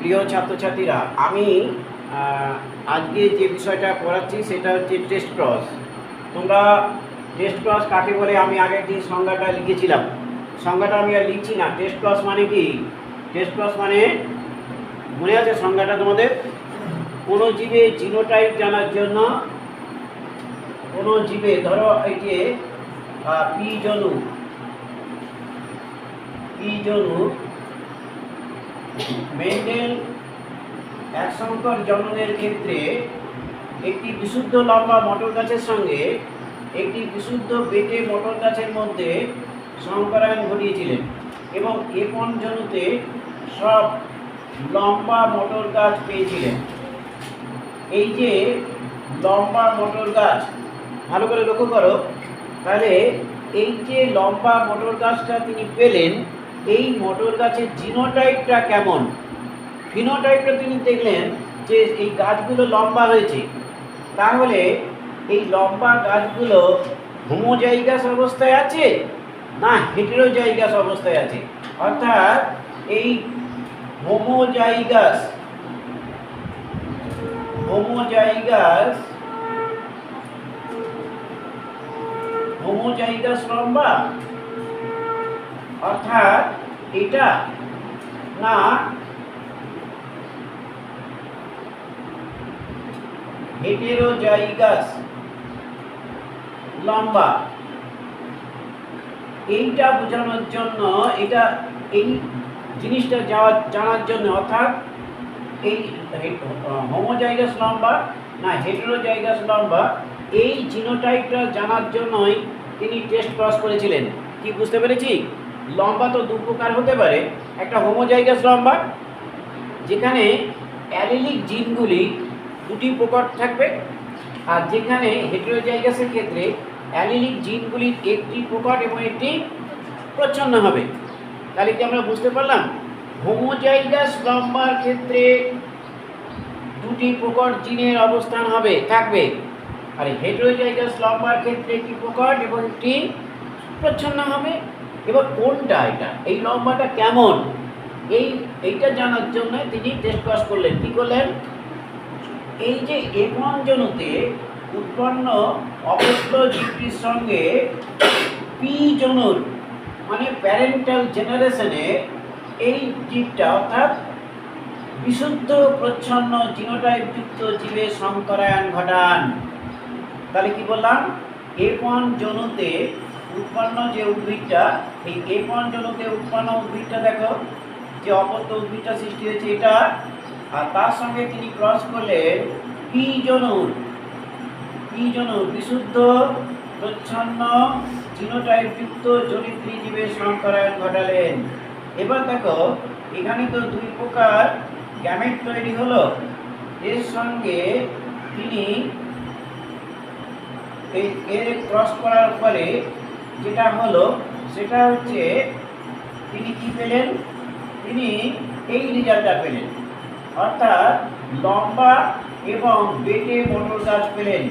প্রিয় ছাত্রছাত্রীরা, আমি আজকে যে বিষয়টা পড়াচ্ছি সেটা হচ্ছে টেস্ট ক্রস। তোমরা টেস্ট ক্রস কাকে বলে আমি আগের দিন সংজ্ঞাটা লিখেছিলাম, সংজ্ঞাটা আমি আর লিখছি না। টেস্ট ক্রস মানে কি? টেস্ট ক্রস মানে মনে আছে সংজ্ঞাটা তোমাদের? কোনো জীবের জিনোটাইপ জানার জন্য, কোনো জীবে ধরো এই যে পি জনু মেন্ডেল এক সংকর জননের ক্ষেত্রে একটি বিশুদ্ধ লম্বা মটর গাছের সঙ্গে একটি বিশুদ্ধ বেটে মটর গাছের মধ্যে সংকরায়ন ঘটিয়েছিলেন এবং A1 জনুতে সব লম্বা মটর গাছ পেয়েছিলেন। এই যে লম্বা মটর গাছ, ভালো করে লক্ষ্য করো, তাহলে এই যে লম্বা মটর গাছটা তিনি পেলেন, এই মটর গাছের জিনোটাইপটা কেমন, ফিনোটাইপটা তিনি দেখলেন যে এই গাছগুলো লম্বা হয়েছে। তাহলে এই লম্বা গাছগুলো হোমোজাইগাস অবস্থায় আছে না হেটেরোজাইগাস অবস্থায় আছে? অর্থাৎ এই হোমোজাইগাস লম্বা, অর্থাৎ এটা না হেটেরোজাইগাস লম্বা, এইটা বোঝানোর জন্য, এটা এই জিনিসটা জানার জন্য, অর্থাৎ এই হোমোজাইগাস লম্বা না হেটেরোজাইগাস লম্বা, এই জিনোটাইপটা জানার জন্যই তিনি টেস্ট ক্রস করেছিলেন। কি বুঝতে পেরেছি? লম্বা তো দু প্রকার হতে পারে, একটা হোমোজাইগাস লম্বা যেখানে অ্যালিলিক জিনগুলি দুটি প্রকার থাকবে, আর যেখানে হেটেরোজাইগাসের ক্ষেত্রে অ্যালিলিক জিনগুলির একটি প্রকার এবং একটি প্রচ্ছন্ন হবে। তাহলে কি আমরা বুঝতে পারলাম? হোমোজাইগাস লম্বার ক্ষেত্রে দুটি প্রকার জিনের অবস্থান থাকবে, আর হেটেরোজাইগাস লম্বার ক্ষেত্রে একটি প্রকার এবং একটি প্রচ্ছন্ন হবে। এবার কোনটা এটা, এই লম্বাটা কেমন, এইটা জানার জন্য তিনি টেস্ট ক্রস করলেন। কি করলেন? এই যে A1 জনুতে উৎপন্ন অপত্য জীবটির সঙ্গে পি জনুর মানে প্যারেন্টাল জেনারেশনে এই জীবটা অর্থাৎ বিশুদ্ধ প্রচ্ছন্ন জিনোটাইপযুক্ত জীবের সংকরায়ন ঘটান। তাহলে কি বললাম? A1 জনুতে উৎপন্ন যে উদ্ভিদটা, এই A1 জনুতে উৎপন্ন উদ্ভিদটা দেখো, যে অপত্য উদ্ভিদটা সৃষ্টি হয়েছে এটা, আর তার সঙ্গে তিনি ক্রস করলেন পি জনুর বিশুদ্ধ প্রচ্ছন্ন জিনোটাইপযুক্ত জনিত্রী জীবের সংকরায়ন ঘটালেন। এবার দেখো, এখানে তো দুই প্রকার গ্যামেট তৈরি হলো, এর সঙ্গে তিনি এর ক্রস করার ফলে যেটা হলো সেটা হচ্ছে তিনি কি পেলেন? তিনি এই রেজাল্টটা পেলেন, অর্থাৎ লম্বা এবং বেটে মটর গাছ পেলেন।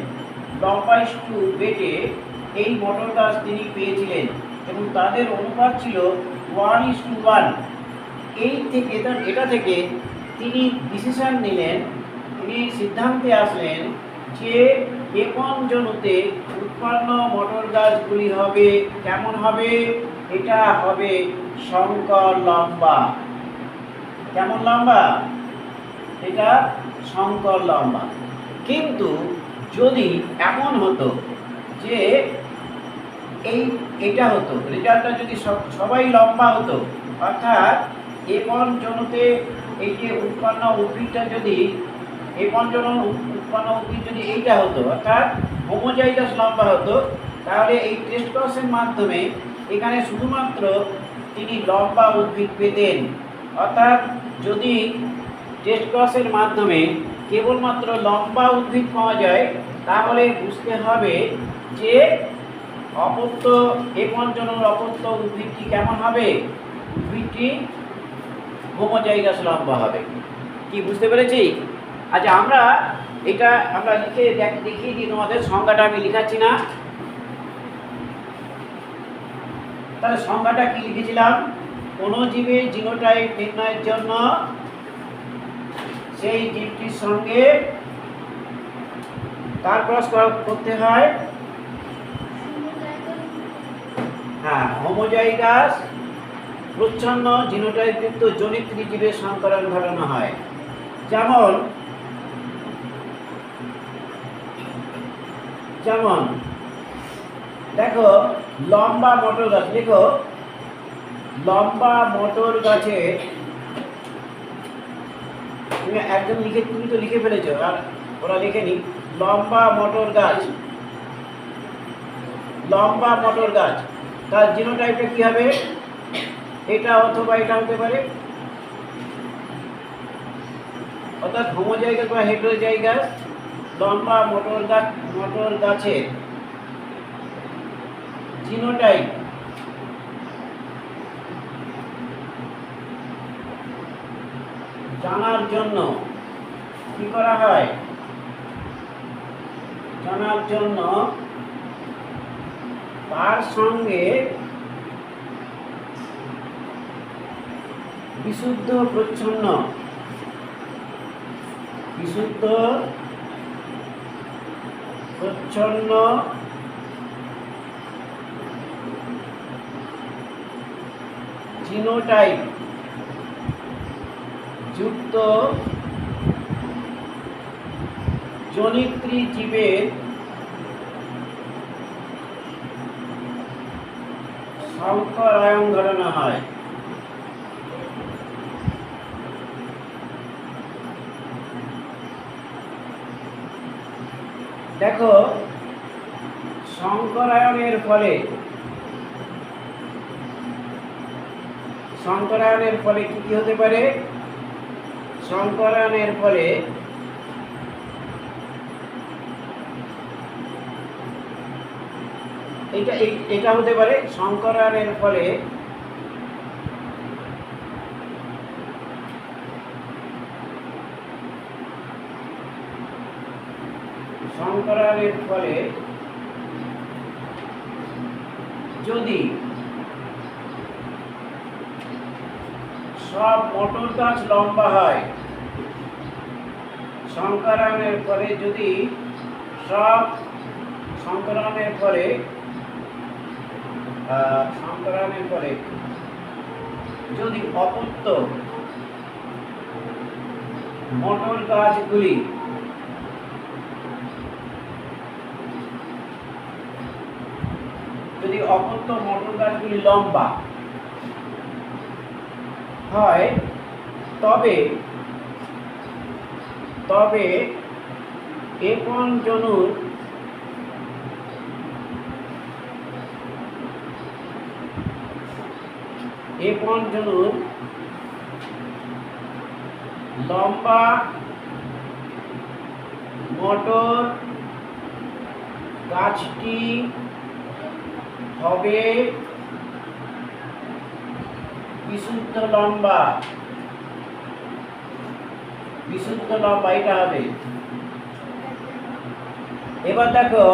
লম্বা টু বেটে এই মটর গাছ তিনি পেয়েছিলেন এবং তাদের অনুপাত ছিল 1:1। এটা থেকে তিনি ডিসিশন নিলেন, তিনি সিদ্ধান্তে আসলেন যে A1 জনুতে উৎপন্ন মটর গাছগুলি হবে কেমন হবে? এটা হবে সংকর লম্বা। কেমন লম্বা? এটা সংকর লম্বা। কিন্তু যদি এমন হতো যে এটা হতো, রেজাল্টটা যদি সবাই লম্বা হতো, অর্থাৎ A1 জনুতে এই যে উৎপন্ন উদ্ভিদটা যদি A1 জনু উৎপন্ন উদ্ভিদ যদি এইটা হতো, অর্থাৎ হোমোজাইগাস লম্বা হতো, তাহলে এই টেস্ট ক্রসের মাধ্যমে এখানে শুধুমাত্র তিনি লম্বা উদ্ভিদ পেতেন। অর্থাৎ যদি টেস্ট ক্রসের মাধ্যমে কেবলমাত্র লম্বা উদ্ভিদ পাওয়া যায়, তাহলে বুঝতে হবে যে অপত্য A1 জনুর অপত্য উদ্ভিদটি কেমন হবে? উদ্ভিদটি হোমোজাইগাস লম্বা হবে। কি বুঝতে পেরেছি? আচ্ছা, আমরা দেখিয়ে দিই তোমাদের। সংজ্ঞাটা আমি লিখাচ্ছি না, তাহলে সংজ্ঞাটা কি লিখেছিলাম? কোনো জীবের জিনোটাইপ নির্ণয়ের জন্য সেই জীবটির সঙ্গে কার ক্রস করতে হয়? হ্যাঁ, হোমোজাইগাস প্রচ্ছন্ন জিনোটাইপযুক্ত জনিত্রী জীবের সংকরণ ঘটানো হয়। যেমন যেমন দেখো, লম্বা মটর গাছ, দেখো লম্বা মটর গাছে তুমি তো লিখে ফেলেছো, আর ওরা লিখেনি। লম্বা মটর গাছ, লম্বা মটর গাছ, তার জিনোটাইপটা কি হবে? এটা অথবা এটা হতে পারে, অর্থাৎ হোমোজাইগাস বা হেটেরোজাইগাস। লম্বা মটর গাছের জিনোটাইপ জানার জন্য কি করা হয়? জানার জন্য তার সঙ্গে বিশুদ্ধ প্রচ্ছন্ন জিনোটাইপ যুক্ত জনিত্রী জীবের সংকরায়ন ঘটানো হয়। দেখো, সংকরায়নের ফলে কি কি হতে পারে? সংকরায়নের ফলে এটা হতে পারে। সংকরায়নের ফলে যদি সব মটর গাছ লম্বা হয়, সংকরায়নের ফলে যদি যদি অপত্য মটর গাছগুলি লম্বা হয়, তবে আপন জনুর লম্বা মটর গাছটি হবে বিশুদ্ধ লম্বা, এটা হবে। এবার দেখো,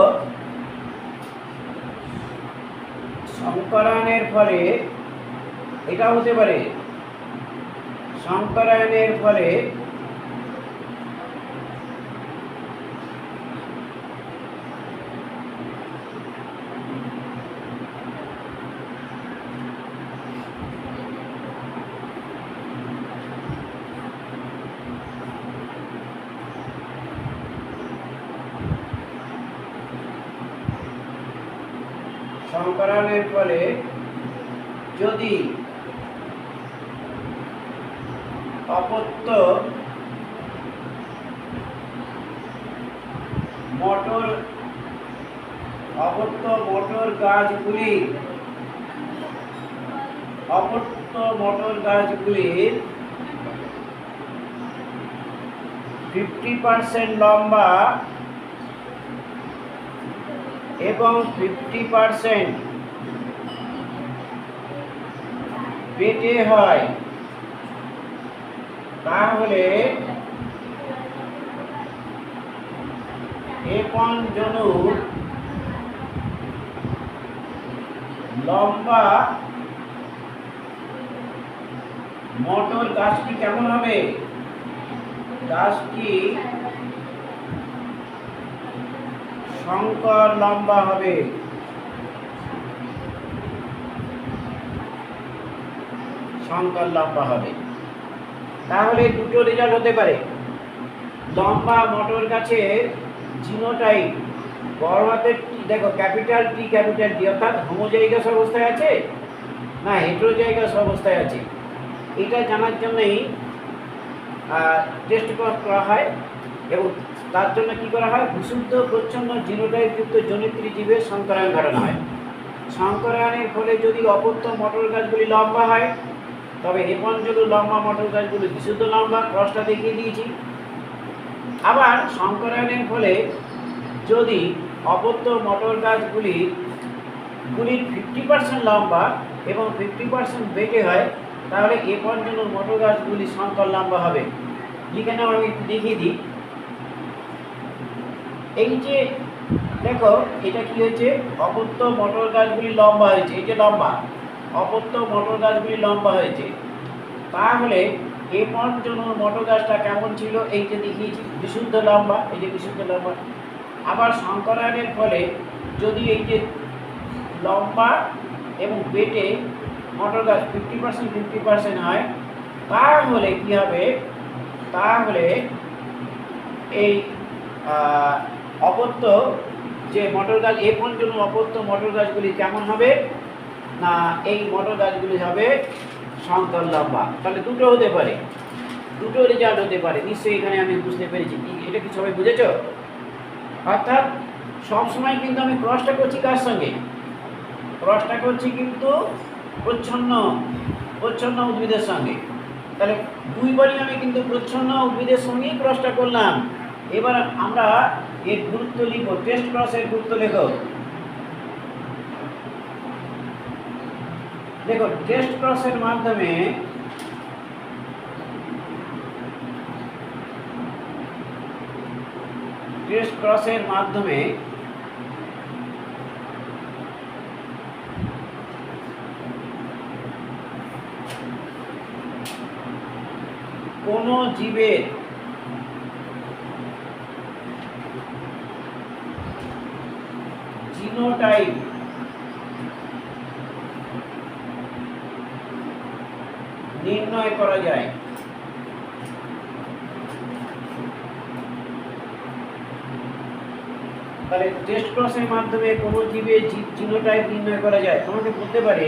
সংকরায়নের ফলে এটা হতে পারে। সংকরায়নের ফলে যদি অপত্য মটর গাছগুলির 50% লম্বা এবং 50% বেটে হয়, তাহলে আপন জনুর লম্বা মটর গাছটি কেমন হবে? গাছটি সংকর লম্বা হবে। সংকর লম্বা হবে। তাহলে দুটো রেজাল্ট হতে পারে। লম্বা মটর গাছের জিনোটাইপ বড় হাতের দেখো ক্যাপিটাল টি ক্যাপিটাল ডি অর্থাৎ হোমোজাইগাস অবস্থায় আছে না হেটেরোজাইগাস অবস্থায় আছে, এটা জানার জন্যই টেস্ট করা হয়। এবং তার জন্য কি করা হয়, বিশুদ্ধ প্রচ্ছন্ন জিনোটাইপযুক্ত জনিত্রী জীবের সংকরায়ন ঘটানো হয়। সংকরায়নের ফলে যদি অপত্য মটর গাছগুলি লম্বা হয়, তবে এপঞ্জলু লম্বা মটর গাছগুলি বিশুদ্ধ লম্বা, ক্রসটা দেখিয়ে দিয়েছি। আবার সংকরায়নের ফলে যদি অপত্য মটর গাছগুলির 50% লম্বা এবং 50% বেটে হয়, তাহলে এপঞ্জলু মটর গাছগুলি সংকর লম্বা হবে। এখানে আমি একটু দেখিয়ে দিই। এই যে দেখো এটা কি হয়েছে, অপত্য মটর গাছগুলি লম্বা হয়েছে, এই যে লম্বা অপত্য মটর গাছগুলি লম্বা হয়েছে। তাহলে এপঞ্জলু মটর গাছটা কেমন ছিল, এই যে দেখিয়েছি বিশুদ্ধ লম্বা, এই যে বিশুদ্ধ লম্বা। আবার সংকরায়নের ফলে যদি এই যে লম্বা এবং বেটে মটর গাছ 50% হয়, তাহলে কি হবে, তাহলে এই অপত্য যে মটর গাছ এপঞ্জলু অপত্য মটর গাছগুলি কেমন হবে না, এই মটর গাছগুলি হবে সংকর লম্বা। তাহলে দুটো হতে পারে, দুটো রেজাল্ট হতে পারে। নিশ্চয়ই এখানে আমি বুঝতে পেরেছি। এটা কি সবাই বুঝেছ? অর্থাৎ সবসময় কিন্তু আমি ক্রসটা করছি কার সঙ্গে, ক্রসটা করছি কিন্তু প্রচ্ছন্ন উদ্ভিদের সঙ্গে। তাহলে দুইবারই আমি কিন্তু প্রচ্ছন্ন উদ্ভিদের সঙ্গেই ক্রসটা করলাম। এবার আমরা এর গুরুত্ব লিখব, টেস্ট ক্রসের গুরুত্ব লেখো। দেখো টেস্ট ক্রসের মাধ্যমে কোন জীবের জিনোটাইপ নির্ণয় করা যায়। তাহলে টেস্ট ক্রসের মাধ্যমে কোনো জীবের জিনোটাইপ নির্ণয় করা যায়। তোমাকে বলতে পারে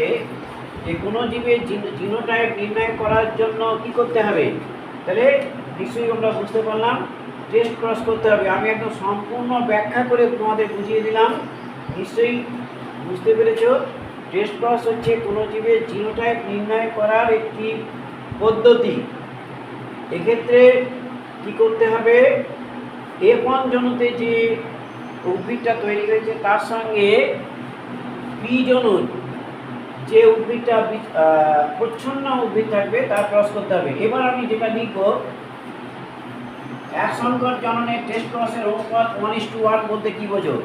যে কোনো জীবের জিনোটাইপ নির্ণয় করার জন্য কি করতে হবে, তাহলে নিশ্চয়ই আমরা বুঝতে পারলাম টেস্ট ক্রস করতে হবে। আমি একদম সম্পূর্ণ ব্যাখ্যা করে তোমাদের বুঝিয়ে দিলাম, নিশ্চয়ই বুঝতে পেরেছ। টেস্ট ক্রস হচ্ছে কোনো জীবের জিনোটাইপ নির্ণয় করার একটি পদ্ধতি। এক্ষেত্রে কি করতে হবে, এপঞ্জলুতে যে উদ্ভিদটা তৈরি হয়েছে তার সঙ্গে বিজনন যে উদ্ভিদটা প্রচ্ছন্ন উদ্ভিদ থাকবে তার ক্রস করতে হবে। এবার আমি যেটা লিখব, এক সংকর জননের টেস্ট ক্রসের অনুপাত 1:1 বলতে কি বোঝো?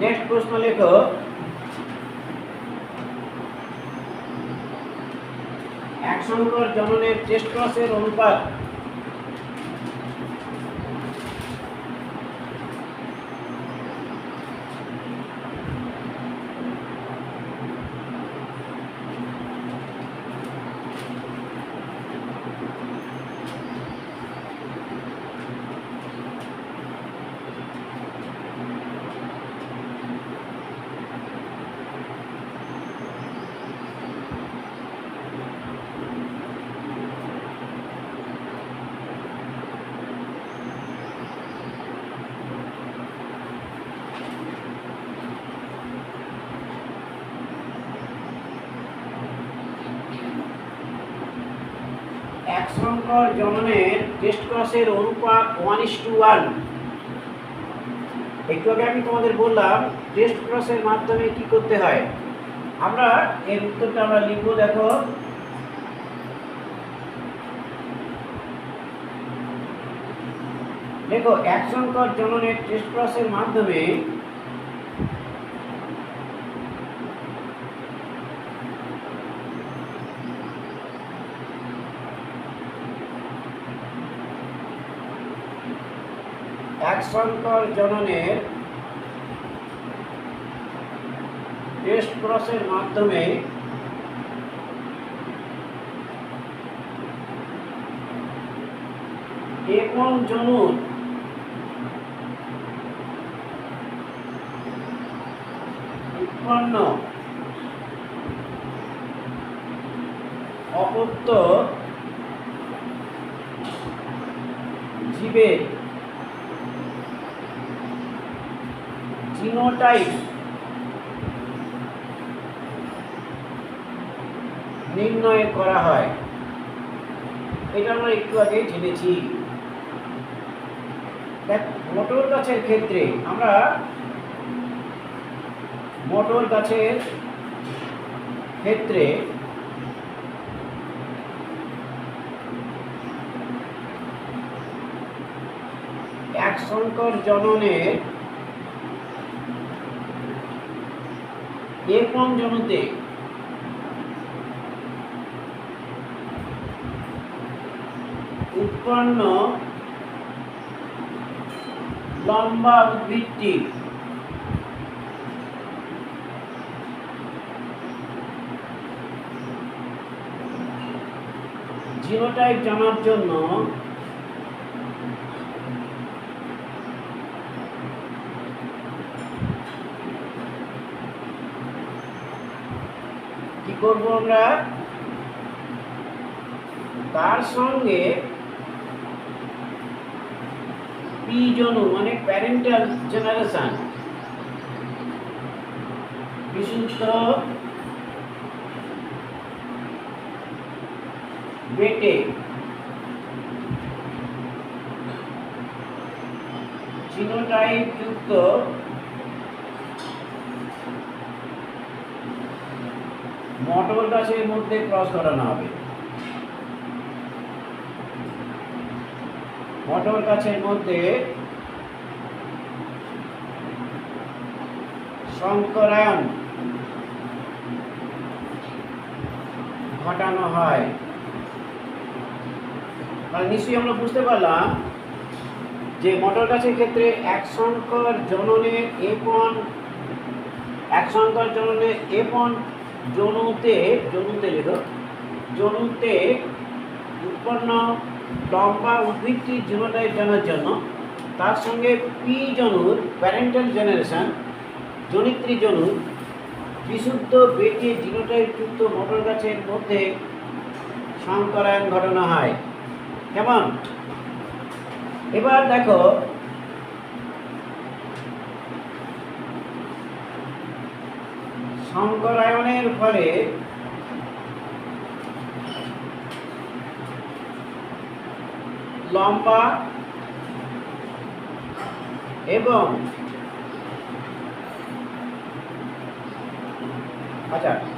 নেক্সট প্রশ্ন লেখো, এক সংকর জননের টেস্ট ক্রসের অনুপাত এক সংকর জননের টেস্ট ক্রসের অনুপাত 1:1। একটু আগে আমি তোমাদের বললাম টেস্ট ক্রসের মাধ্যমে কি করতে হয়। আমরা এর উত্তরটা আমরা লিখব। দেখো দেখো এক সংকর জননের টেস্ট ক্রসের মাধ্যমে সংকর জননের টেস্ট ক্রসের মাধ্যমে A1 জনুর উৎপন্ন অপত্য জীবের জিনোটাইপ নির্ণয় করা হয়। এটা আমরা একটু আগে জেনেছি। মটর গাছের ক্ষেত্রে আমরা মটর গাছের ক্ষেত্রে এক সংকর জননের A1 জনুতে উৎপন্ন লম্বা উদ্ভিদটি জিনোটাইপ জানার জন্য কি করব আমরা? তার সঙ্গে পি জনু মানে প্যারেন্টাল জেনারেশন বিশুদ্ধ বেটে জিনোটাইপ যুক্ত মটর গাছের মধ্যে ক্রস করানো হবে। মটর গাছের মধ্যে সংকরায়ন ঘটানো হয়। মানে নিশ্চয়ই আমরা বুঝতে পারলাম যে মটর গাছের ক্ষেত্রে এক সংকর জননের A1 জনুতে উৎপন্ন লম্বা উদ্ভিদটির জিনোটাইপ জানার জন্য তার সঙ্গে পি জনুর প্যারেন্টাল জেনারেশন জনিত্রী জনুর বিশুদ্ধ বেটে জিনোটাইপ যুক্ত মটর গাছের মধ্যে সংকরায়ন ঘটানো হয়। কেমন? এবার দেখো সংকরায়নের ফলে লম্বা এবং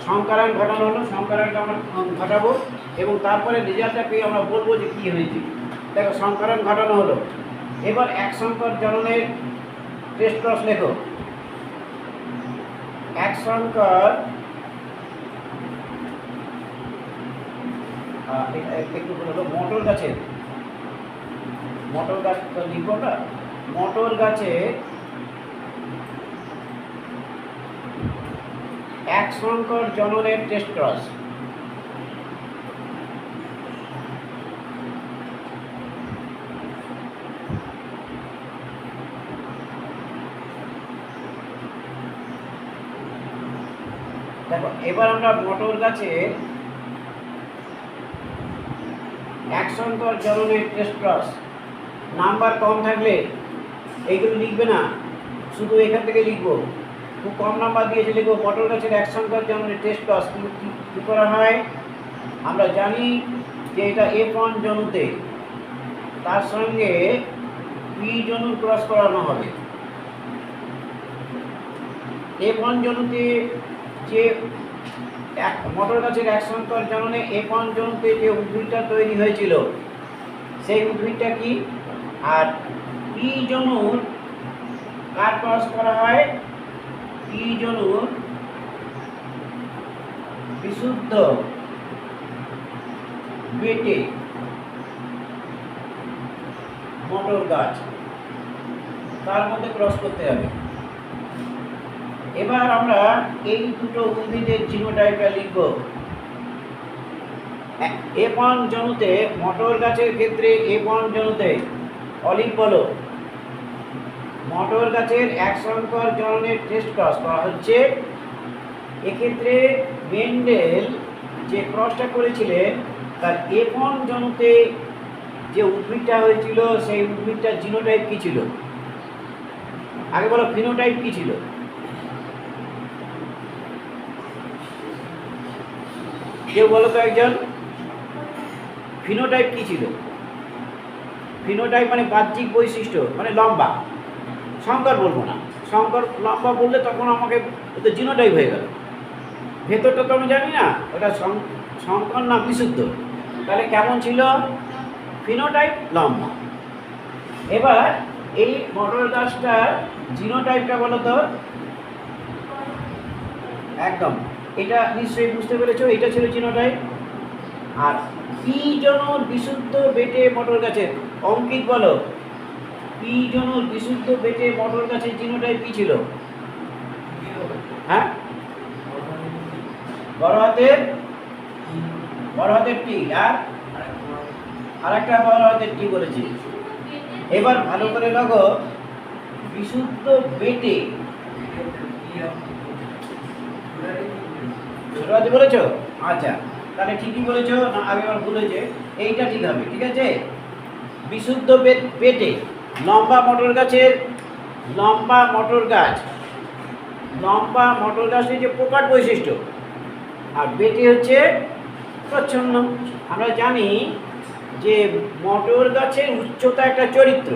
সংকরায়ন ঘটানো হলো। সংকরায়নটা আমরা ঘটাবো এবং তারপরে রেজাল্টটা পেয়ে আমরা বলবো যে কী হয়েছে। দেখো, সংকরায়ন ঘটানো হলো। এবার এক সংকর জননের টেস্ট ক্রস লেখো। এক সংকর একটু বললো মটর গাছের লিখবো না। মটর গাছে এক সংকর জননের টেস্ট ক্রস। দেখো, এবার আমরা মটর গাছে এক সংকর জননের টেস্ট ক্রস নাম্বার কম থাকলে এইগুলো লিখবে না, শুধু এখান থেকে লিখবো। খুব কম নাম্বার দিয়েছে লিখবো মটর গাছের এক সংকর জননের টেস্ট ক্রস কী করা হয়? আমরা জানি যে এটা A1 জনুতে তার সঙ্গে পি জনুর ক্রস করানো হবে। A1 জনুতে যে মটর গাছের এক সংকর জননে A1 জনুতে যে উদ্ভিদটা তৈরি হয়েছিল সেই উদ্ভিদটা কি? আর পি জনুর কার ক্রস করা হয়? পি জনুর বিশুদ্ধ বেটে মটর গাছ তার মধ্যে ক্রস করতে হবে। এবার আমরা এই দুটো উদ্ভিদের জিনোটাইপটা লিখব। A1 জনুতে মটর গাছের ক্ষেত্রে A1 জনুতে অলিভ বলো মটর গাছের এক সংকর জননের টেস্ট ক্রস করা হচ্ছে। এক্ষেত্রে মেন্ডেল যে ক্রসটা করেছিলেন তার A1 জনুতে যে উদ্ভিদটা হয়েছিল সেই উদ্ভিদটার জিনোটাইপ কী ছিল? আগে বলো ফিনোটাইপ কী ছিল? কেউ বলো তো একজন, ফিনোটাইপ কী ছিল? ফিনোটাইপ মানে বাহ্যিক বৈশিষ্ট্য, মানে লম্বা। সংকর বলবো না, সংকর লম্বা বললে তখন আমাকে ওটা জিনোটাইপ হয়ে গেল। ভেতরটা তো আমি জানি না ওটা সংকর না বিশুদ্ধ, তাহলে কেমন ছিল? ফিনোটাইপ লম্বা। এবার এই মটর গাছটার জিনোটাইপটা বলো তো। একদম, এটা নিশ্চয়ই বুঝতে পেরেছো, এটা ছিল জিনোটাইপ। আর পি জনুর বিশুদ্ধ বেটে মটর গাছের, অঙ্কিত বলো, পি জনুর বিশুদ্ধ বেটে মটর গাছের জিনোটাইপ কি ছিল? হ্যাঁ, বড় হাতের টি, আর একটা বড় হাতের টি বলেছি। এবার ভালো করে লাগো, বিশুদ্ধ বেটে ছোট হাতে বলেছো? আচ্ছা, তাহলে ঠিকই বলেছো, না আগেবার ভুল হয়েছে, এইটা ঠিক হবে। ঠিক আছে, বিশুদ্ধ বেটে লম্বা মটর গাছের, লম্বা মটর গাছ যে প্রকাট বৈশিষ্ট্য, আর বেটে হচ্ছে প্রচ্ছন্ন। আমরা জানি যে মটর গাছের উচ্চতা একটা চরিত্র,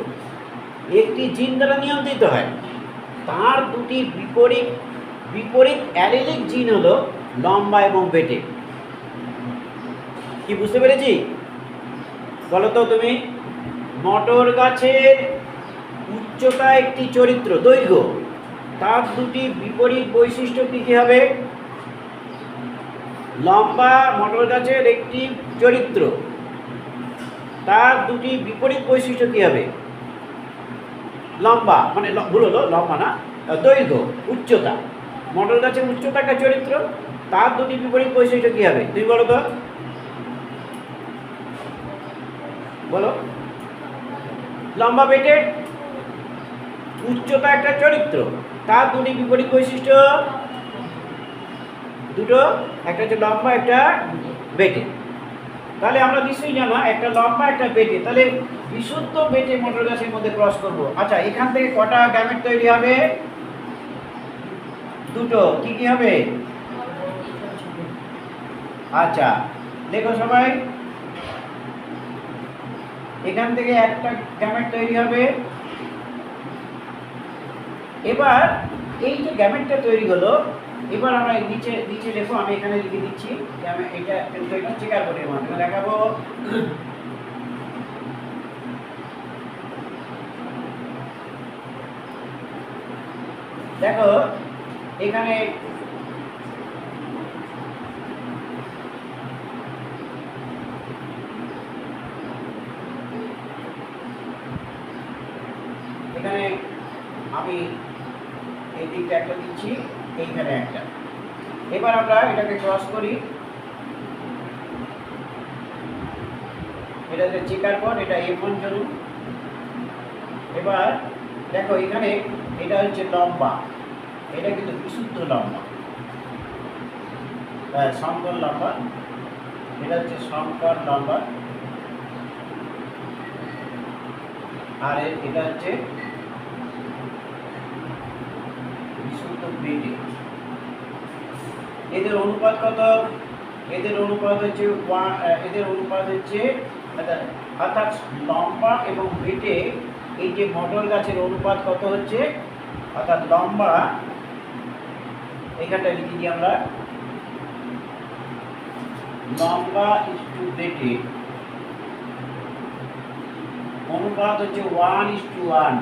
একটি জিন দ্বারা নিয়ন্ত্রিত হয়। তার দুটি বিপরীত অ্যালিলিক জিন হলো লম্বা এবং বেটে। কি বুঝতে পেরেছি বলো তো তুমি? মটর গাছের উচ্চতা একটি চরিত্র, দৈর্ঘ্য, তার দুটি বিপরীত বৈশিষ্ট্য কী কী হবে? লম্বা মটর গাছের একটি চরিত্র, তার দুটি বিপরীত বৈশিষ্ট্য কী হবে? লম্বা মানে ভুল হলো, লম্বা না, দৈর্ঘ্য, উচ্চতা। মটর গাছের উচ্চতা একটা চরিত্র, তার দুটি বিপরীত বৈশিষ্ট্য কী হবে? তুমি বলো তো, বলো। লম্বা বেটে উচ্চতা একটা চরিত্র, তার দুটি বিপরীত বৈশিষ্ট্য দুটো, একটা হচ্ছে লম্বা, একটা বেটে। তাহলে আমরা নিশ্চয়ই জানা একটা লম্বা একটা বেটে, তাহলে বিশুদ্ধ বেটে মটর গাছের মধ্যে ক্রস করব। আচ্ছা, এখান থেকে কটা গ্যামেট তৈরি হবে? দুটো। কি কি হবে? আচ্ছা, দেখো সবাই, এখান থেকে একটা গ্যামেট তৈরি হবে। এবার এই যে গ্যামেটটা তৈরি হলো, এবার আমরা নিচে দেখো, আমি এখানে লিখে দিচ্ছি, এটা চেকার বোর্ডের মাধ্যমে দেখাবো। দেখো এখানে আমি এই দিকটা একটা দিচ্ছি, এইখানে একটা। এবার আমরা এটাকে ক্রস করি, এটা হচ্ছে চেকার বোর্ড, এটা A1 জনু। এবার দেখো এখানে এটা হচ্ছে লম্বা, এটা কিন্তু বিশুদ্ধ লম্বা, সংকর লম্বা, এটা হচ্ছে সংকর লম্বা, আর এটা হচ্ছে বিশুদ্ধ বেটে। এদের অনুপাত কত? এদের অনুপাত হচ্ছে অর্থাৎ লম্বা এবং বেটে, এই যে মটর গাছের অনুপাত কত হচ্ছে? অর্থাৎ লম্বা, এখানটা লিখে দিই আমরা, লম্বা ইস্টু বেটে অনুপাত হচ্ছে 1:1।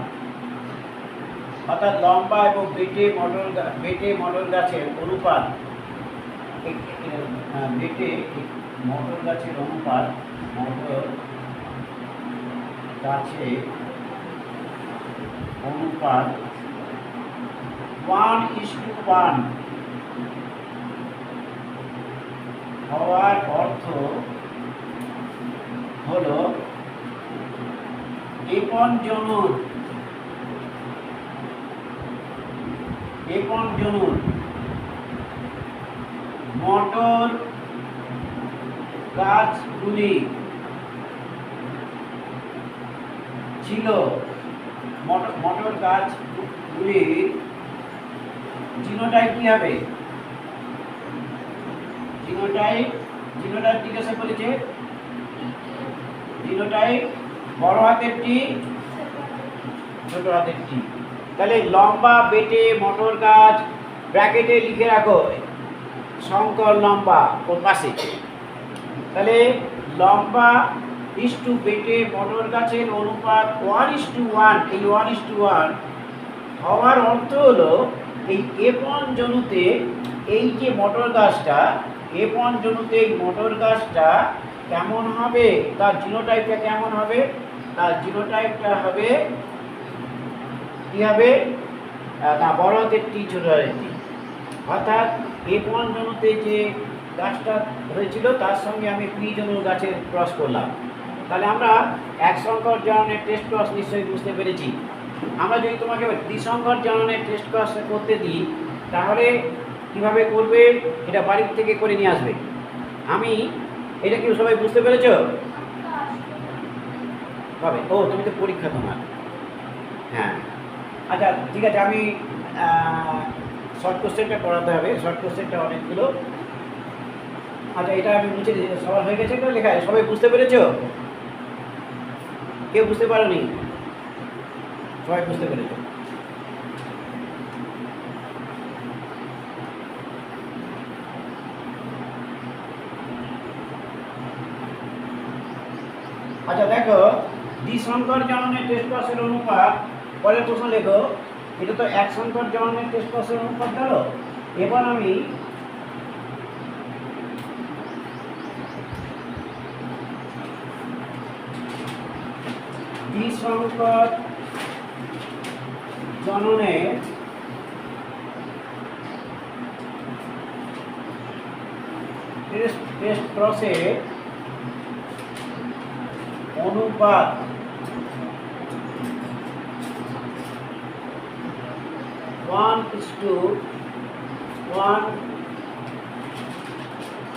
অর্থাৎ লম্বা এবং বেটে মটর গাছের অনুপাত, বেটে মটর গাছের অনুপাত, মটর গাছে অনুপাত 1:1 হওয়ার অর্থ হলো এপন জনুর মটর গাছগুলি ছিল মটর গাছগুলির জিনোটাইপ কি হবে? জিনোটাইপ জিজ্ঞাসা করেছে। জিনোটাইপ বড় হাতের টি, ছোট হাতের টি। তাহলে লম্বা বেটে মটর গাছ, ব্র্যাকেটে লিখে রাখো শঙ্কর লম্বা ওর পাশে। তাহলে লম্বা ইস্টু বেটে মটর গাছের অনুপাত 1:1। এই 1:1 হওয়ার অর্থ হলো এই এপন জনুতে এই যে মটর গাছটা, এপন জনুতে এই মটর গাছটা কেমন হবে, তার জিনোটাইপটা কেমন হবে? তার জিনোটাইপটা হবে কি হবে না, বড় হাতের টি, ছোট হাতের টি। অর্থাৎ এপন জনুতে যে গাছটা হয়েছিল তার সঙ্গে আমি পি জনুর গাছের ক্রস করলাম। তাহলে আমরা এক সংকর জননের টেস্ট ক্রস নিশ্চয়ই বুঝতে পেরেছি। আমরা যদি তোমাকে দ্বিসংকর জননের টেস্ট ক্রস করতে দিই তাহলে কিভাবে করবে, এটা বাড়ির থেকে করে নিয়ে আসবে। আমি এটা কি সবাই বুঝতে পেরেছো? হবে। ও, তুমি তো পরীক্ষা তোমার। হ্যাঁ, আচ্ছা ঠিক আছে, আমি শর্ট কোশ্চেনটা করাতে হবে। শর্ট কোশ্চেনটা অনেকগুলো। আচ্ছা, এটা আমি মুছে দিই। সবার হয়ে গেছে এটা লেখা? সবাই বুঝতে পেরেছো? কেউ বুঝতে পারোনি? সবাই বুঝতে পেরেছো? আচ্ছা দেখো, দ্বিসংকর জননের টেস্ট ক্রসের অনুপাত, পরের প্রশ্ন লেখো। এটা তো এক সংকর জননের টেস্ট ক্রসের অনুপাত গেল। এবার আমি দ্বিসংকর জননের টেস্ট ক্রসের অনুপাত 1:1।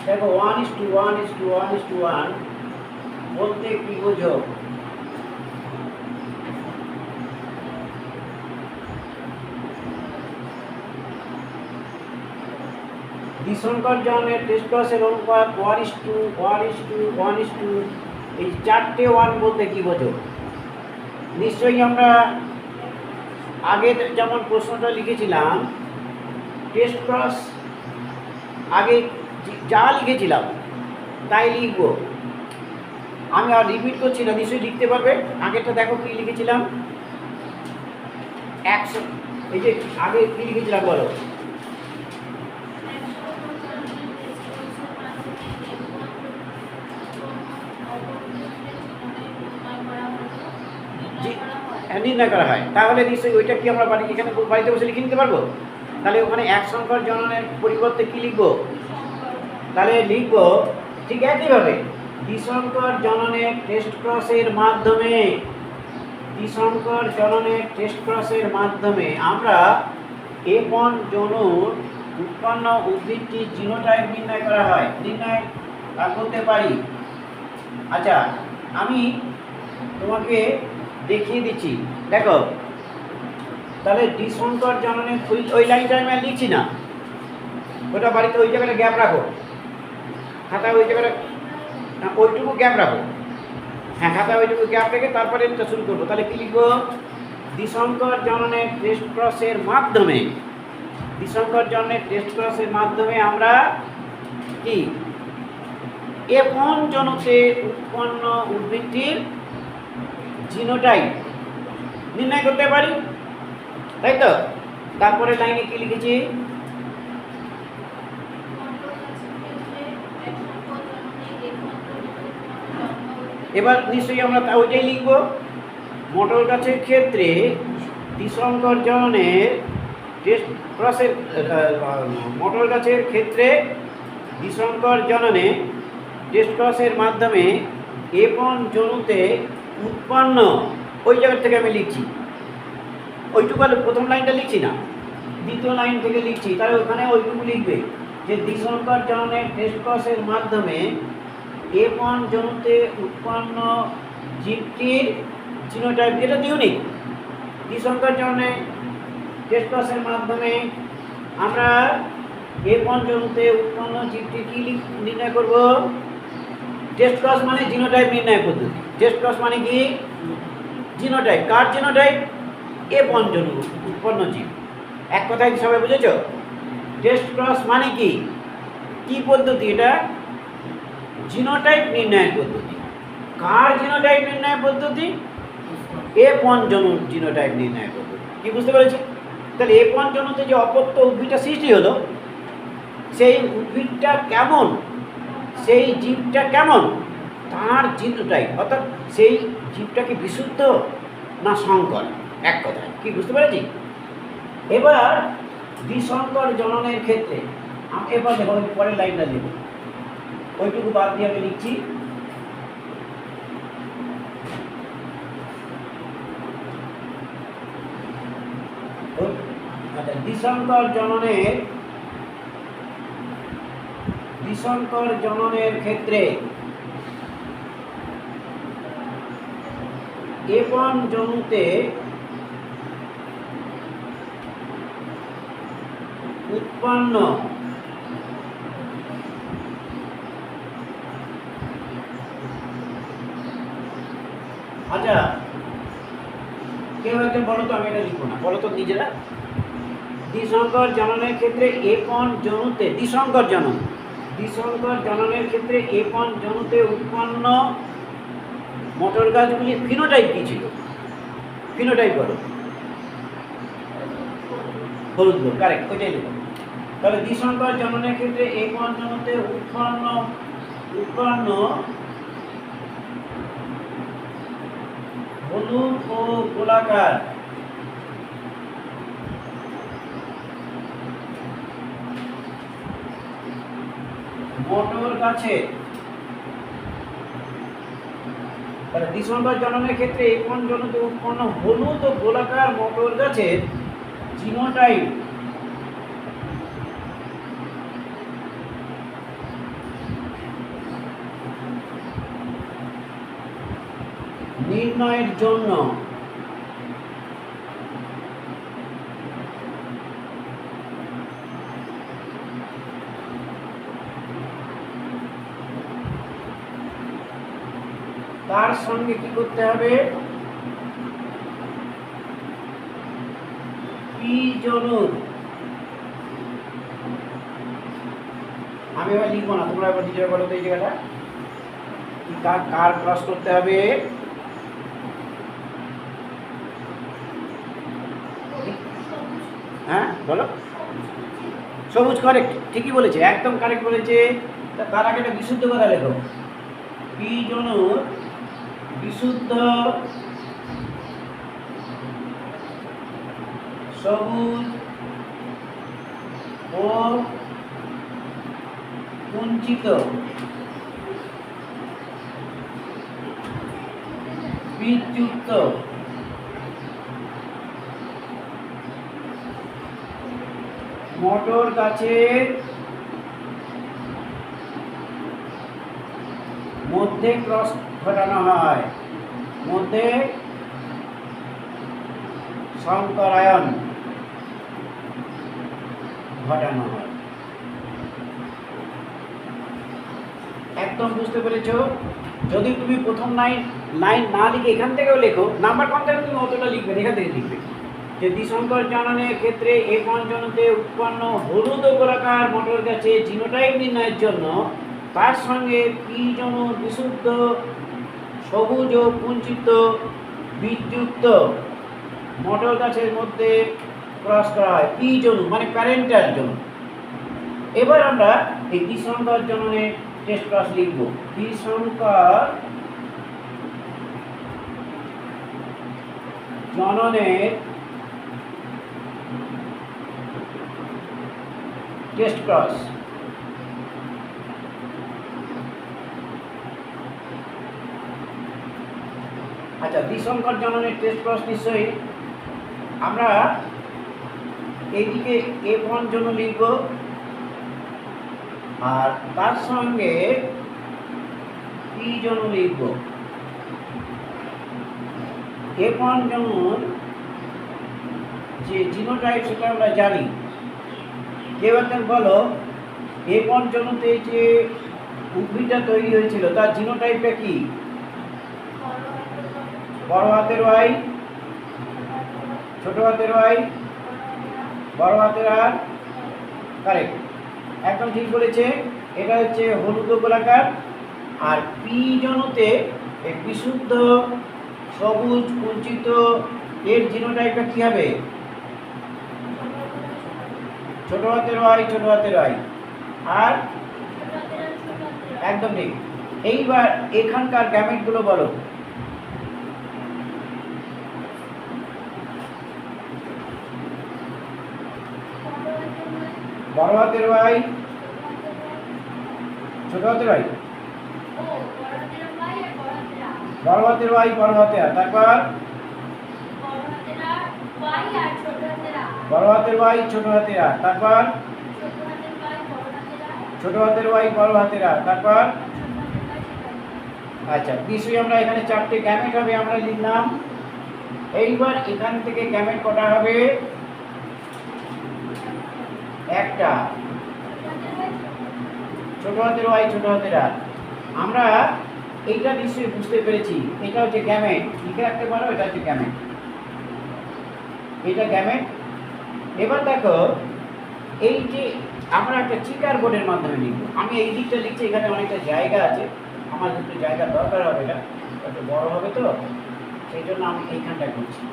দেখো 1:1 বলতে কি বোঝো? দ্বিসংকর জননের টেস্ট ক্রসের অনুপাত 1:1 এই 4টে 1 বলতে কি বোঝো? নিশ্চয়ই আমরা আগে যেমন প্রশ্নটা লিখেছিলাম টেস্ট ক্রস, আগে যা লিখেছিলাম তাই লিখবো। আমি আর রিপিট করছি না, নিশ্চয়ই লিখতে পারবে। আগেরটা দেখো কি লিখেছিলাম, 100। এই যে আগে কি লিখেছিলাম বলো? নির্ণয় করা হয়। তাহলে নিশ্চয়ই ওইটা কি আমরা এখানে বাড়িতে বসে লিখে নিতে পারবো? তাহলে ওখানে এক সংকর জননের পরিবর্তে কি লিখবো? তাহলে লিখবো ঠিক একইভাবে দ্বিসংকর জননের টেস্ট ক্রসের মাধ্যমে, দ্বিসংকর জননের টেস্ট ক্রসের মাধ্যমে আমরা এপন জনুর উৎপন্ন উদ্ভিদটির জিনোটাইপ নির্ণয় করা হয়, নির্ণয় করতে পারি। আচ্ছা, আমি তোমাকে দেখিয়ে দিচ্ছি। দেখো, তাহলে দ্বিসংকর জননের ওই লাইনটা আমি আর লিখছি না, ওটা বাড়িতে ওই জায়গাটা গ্যাপ রাখো, খাতায় ওই জায়গাটা ওইটুকু গ্যাপ রাখো। হ্যাঁ, খাতায় ওইটুকু গ্যাপ রেখে তারপরে এটা শুরু করবো। তাহলে কি লিখবো? দ্বিসংকর জননের টেস্ট ক্রসের মাধ্যমে, দ্বিসংকর জননের টেস্ট ক্রসের মাধ্যমে আমরা কি এপন জনুতে উৎপন্ন উদ্ভিদটির জিনোটাইপ নির্ণয় করতে পারি, তাই তো? তারপরে লাইনে কি লিখেছি? এবার নিশ্চয়ই আমরা ওইটাই লিখবো। মটর গাছের ক্ষেত্রে দ্বিসংকর জননের টেস্ট ক্রসের মটর গাছের ক্ষেত্রে দ্বিসংকর জননে টেস্ট ক্রসের মাধ্যমে A1 জনুতে উৎপন্ন, ওই জায়গা থেকে আমি লিখছি, ওইটুকু প্রথম লাইনটা লিখছি না, দ্বিতীয় লাইন থেকে লিখছি, তাহলে ওখানে ওইটুকু লিখবে যে দ্বিসংকর জননের টেস্ট ক্রসের মাধ্যমে A1 জনুতে উৎপন্ন জীবটির জিনোটাইপ, যেটা ইউনিক। দ্বিসংকর জননে টেস্ট ক্রসের মাধ্যমে আমরা A1 জনুতে উৎপন্ন জীবটি কি নির্ণয় করব? টেস্ট ক্রস মানে জিনোটাইপ নির্ণয় পদ্ধতি। টেস্ট ক্রস মানে কি? জিনোটাইপ। কার জিনোটাইপ? A1 জনু উৎপন্ন জীব। এক কথায় সবাই বুঝেছ? টেস্ট ক্রস মানে কি? কি পদ্ধতি এটা? জিনোটাইপ নির্ণয়ের পদ্ধতি। কার জিনোটাইপ নির্ণয়ের পদ্ধতি? A1 জনুর জিনোটাইপ নির্ণয়ের পদ্ধতি। কি বুঝতে পেরেছি? তাহলে A1 জনুতে যে অপত্য উদ্ভিদটা সৃষ্টি হলো, সেই উদ্ভিদটা কেমন, সেই জীবটা কেমন, তার জিনোটাইপ, অর্থাৎ সেই জীবটা কি বিশুদ্ধ না সংকর, এক কথায়। কি বুঝতে পেরেছি? এবার দ্বিসংকর জননের ক্ষেত্রে এবার দেখো, পরের লাইনটা দেব, ওইটুকু বাদ দিয়ে আমি লিখছি। আচ্ছা, দ্বিসংকর জননের ক্ষেত্রে A1 জনুতে উৎপন্ন আচ্ছা, কেউ একজন বলো তো, আমি এটা লিখবো না, বলো তো নিজেরা। দ্বিসংকর জননের ক্ষেত্রে A1 জনুতে, দ্বিসংকর জননের ক্ষেত্রে A1 জনুতে উৎপন্ন মটর গাছগুলি ফিনোটাইপ কি ছিল? ফিনোটাইপ বলো। হলুদ গোল, কারেক্ট, ওইটাই লিখো। তাহলে দ্বিসংকর জননের ক্ষেত্রে A1 জনুতে উৎপন্ন হলুদ ও গোলাকার মটর গাছে, তাহলে দ্বিসংকর জননের ক্ষেত্রে A1 জনুতে উৎপন্ন হলুদ ও গোলাকার মটর গাছের জিনোটাইপ নির্ণয়ের জন্য তার সঙ্গে কি করতে হবে? পি জনুর, আমি এবার লিখবো না, তোমরা এবার নিজেরা বলো তো এই জায়গাটা কার ক্রস করতে হবে? হ্যাঁ বলো। সবুজ, কারেক্ট, ঠিকই বলেছে, একদম কারেক্ট বলেছে। তার আগে একটা বিশুদ্ধ কথা লেখো, পি জনুর বিশুদ্ধ সবুজ ও কুঞ্চিত বীজযুক্ত মটর গাছের মধ্যে ক্রস ঘটানো হয়, মধ্যে সংকরায়ন ঘটানো হয়। একদম বুঝতে পেরেছো? যদি তুমি প্রথম লাইন না লিখে এখান থেকেও লেখো, নাম্বার কম থেকে তুমি অতটা লিখবে, এখান থেকে লিখবে যে দ্বিসংকর জননের ক্ষেত্রে A1 জনুতে উৎপন্ন হলুদ ও গোলাকার মটর গাছে জিনোটাইপ নির্ণয়ের জন্য তার সঙ্গে পি জনুর বিশুদ্ধ সবুজ ও কুঞ্চিত বীজযুক্ত মটর গাছের মধ্যে ক্রস করা হয়। পি জনু মানে প্যারেন্টাল জনু। এবার আমরা এই দ্বিসংকর জননের টেস্ট ক্রস লিখব। দ্বিসংকর জননের টেস্ট ক্রস। আচ্ছা, দ্বিসংকর জননের টেস্ট ক্রস নিশ্চয়ই আমরা এইদিকে F1 জন্য লিখব, আর তার সঙ্গে P জন্য লিখব। F1 জনন যে জিনোটাইপ সেটা আমরা জানি। কেউ একজন বলো F1 জনতে যে উদ্ভিদটা তৈরি হয়েছিল তার জিনোটাইপটা কি? বড় হাতের ওয়াই, ছোট হাতের ওয়াই, বড় হাতের আর। কারেক্ট, একদম ঠিক বলেছে। এটা হচ্ছে হলুদ গোলাকার। আর পি জনতে এই বিশুদ্ধ সবুজ কুঞ্চিত এর জিনোটাইপটা কি হবে? ছোট হাতের ওয়াই, ছোট হাতের ওয়াই। আর একদম ঠিক। এইবার এখানকার গ্যামেটগুলো বলো। বড় হাতের ওয়াই, ছোট হাতের ওয়াই, বড় হাতের ওয়াই, বড় হাতের আর। তারপর বড় হাতের ওয়াই, ছোট হাতের আর। তারপর ছোট হাতের ওয়াই, বড় হাতের আর। তারপর আচ্ছা, নিশ্চয়ই আমরা এখানে চারটে গ্যামেট হবে আমরা লিখলাম। এইবার এখান থেকে গ্যামেট কটা হবে? একটা। ছোট হাতের ওয়াই, ছোট হাতের আর। আমরা এইটা নিশ্চয়ই বুঝতে পেরেছি, এটা হচ্ছে গ্যামেট। লিখে রাখতে পারো, এটা হচ্ছে গ্যামেট, এটা গ্যামেট। এবার দেখো, এই যে আমরা একটা চিকার বোর্ডের মাধ্যমে লিখবো। আমি এই দিকটা লিখছি, এখানে অনেকটা জায়গা আছে, আমার একটু জায়গা দরকার হবে, এটা একটু বড় হবে তো, সেই জন্য আমি এইখানটা করছি।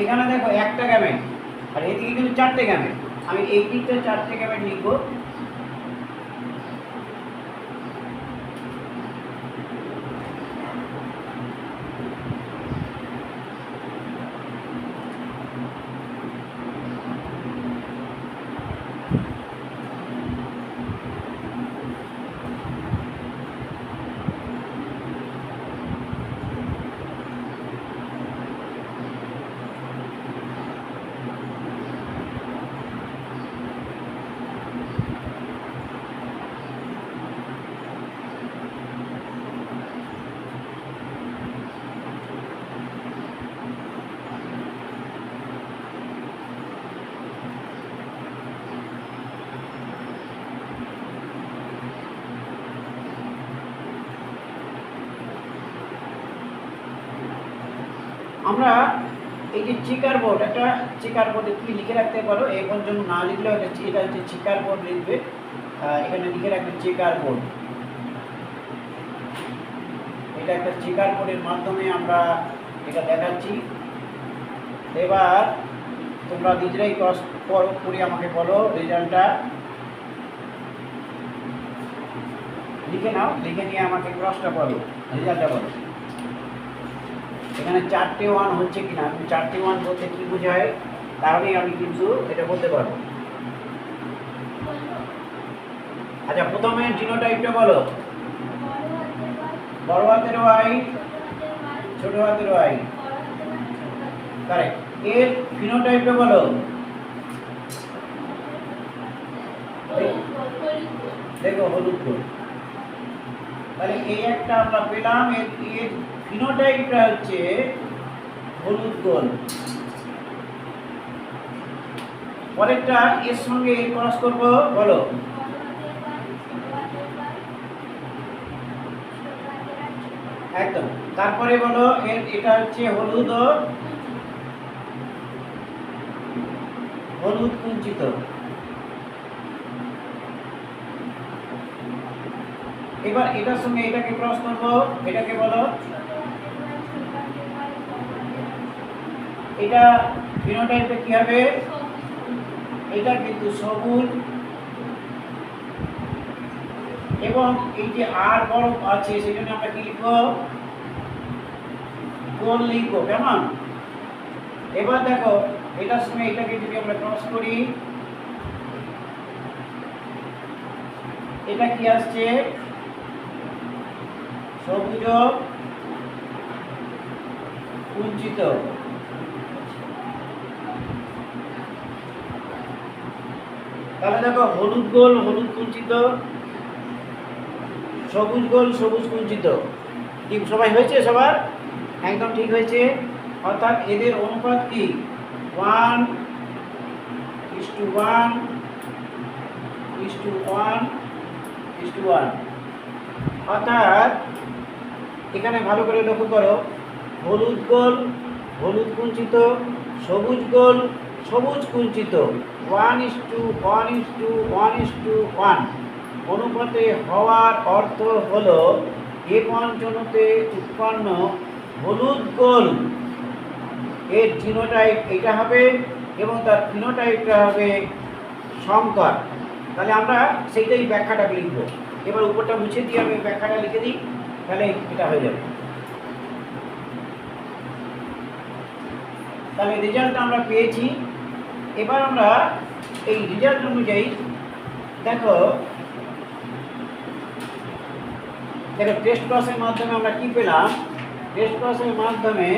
এখানে দেখো একটা গ্যামেট, আর এদিকে কিন্তু চারটে গ্যামেট। আমি এই দিকটা চারটে গ্যামেট লিখবো। আমরা এই যে চিকার বোর্ড, একটা চিকার বোর্ডে তুমি লিখে রাখতে পারো, এখন জন্য না লিখলেও এটা হচ্ছে চিকার বোর্ড লিখবে। এখানে লিখে রাখবে চিকার বোর্ড। এটা একটা চিকার বোর্ডের মাধ্যমে আমরা এটা দেখাচ্ছি। এবার তোমরা নিজেরাই ক্রস করে আমাকে বলো রেজাল্টটা। লিখে নাও, লিখে নিয়ে আমাকে ক্রসটা বলো, রেজাল্টটা বলো। এখানে চারটে ওয়ান হচ্ছে কিনা, আমি চারটে ওয়ান বলতে কি বোঝায় তাহলেই আমি কিন্তু এটা বলতে পারবো। আচ্ছা, প্রথমে জিনোটাইপটা বলো। বড় হাতের ওয়াই, ছোট হাতের ওয়াই। কারেক্ট। এর ফিনোটাইপটা বলো। দেখো হলুদ গোল। তাহলে এই একটা আমরা পেলাম, এর ফিনোটাইপটা হচ্ছে হলুদ গোল। পরেরটা এর সঙ্গে এর ক্রস করব, বলো। একদম। তারপরে বলো এটা হচ্ছে হলুদ ও হলুদ কুঞ্চিত। এবার এটার সঙ্গে এটাকে ক্রস করব, এটাকে বলো। এটা ফিনোটাইপটা কি হবে? এটা কিন্তু সবুজ, এবং এই যে আর বড় আছে সেজন্য আমরা কি লিখব? গোল লিখবো, কেমন? এবার দেখো এটার সঙ্গে এটাকে যদি আমরা ক্রস করি, এটা কি আসছে? সবুজ কুঞ্চিত। তাহলে দেখো হলুদ গোল হলুদ কুঞ্চিত, সবুজ গোল সবুজ কুঞ্চিত। ঠিক সবাই হয়েছে? সবার একদম ঠিক হয়েছে। অর্থাৎ এদের অনুপাত কি? 1:1:1:1। অর্থাৎ এখানে ভালো করে লক্ষ্য করো, হলুদ গোল হলুদ কুঞ্চিত, সবুজ গোল সবুজ কুঞ্চিত, 1:1:1:1 অনুপাতে হওয়ার অর্থ হলো এ পঞ্চমতে উৎপন্ন হলুদ গোল এর জিনোটাইপ এটা হবে এবং তার ফিনোটাইপটা হবে সংকর। তাহলে আমরা সেইটাই ব্যাখ্যাটা লিখব। এবার উপরটা মুছে দিয়ে আমি ব্যাখ্যাটা লিখে দিই, তাহলে এটা হয়ে যাবে। তাহলে রেজাল্টটা আমরা পেয়েছি। এবার আমরা এই রেজাল্ট অনুযায়ী দেখো টেস্ট ক্রসের মাধ্যমে আমরা কি পেলাম? টেস্ট ক্রসের মাধ্যমে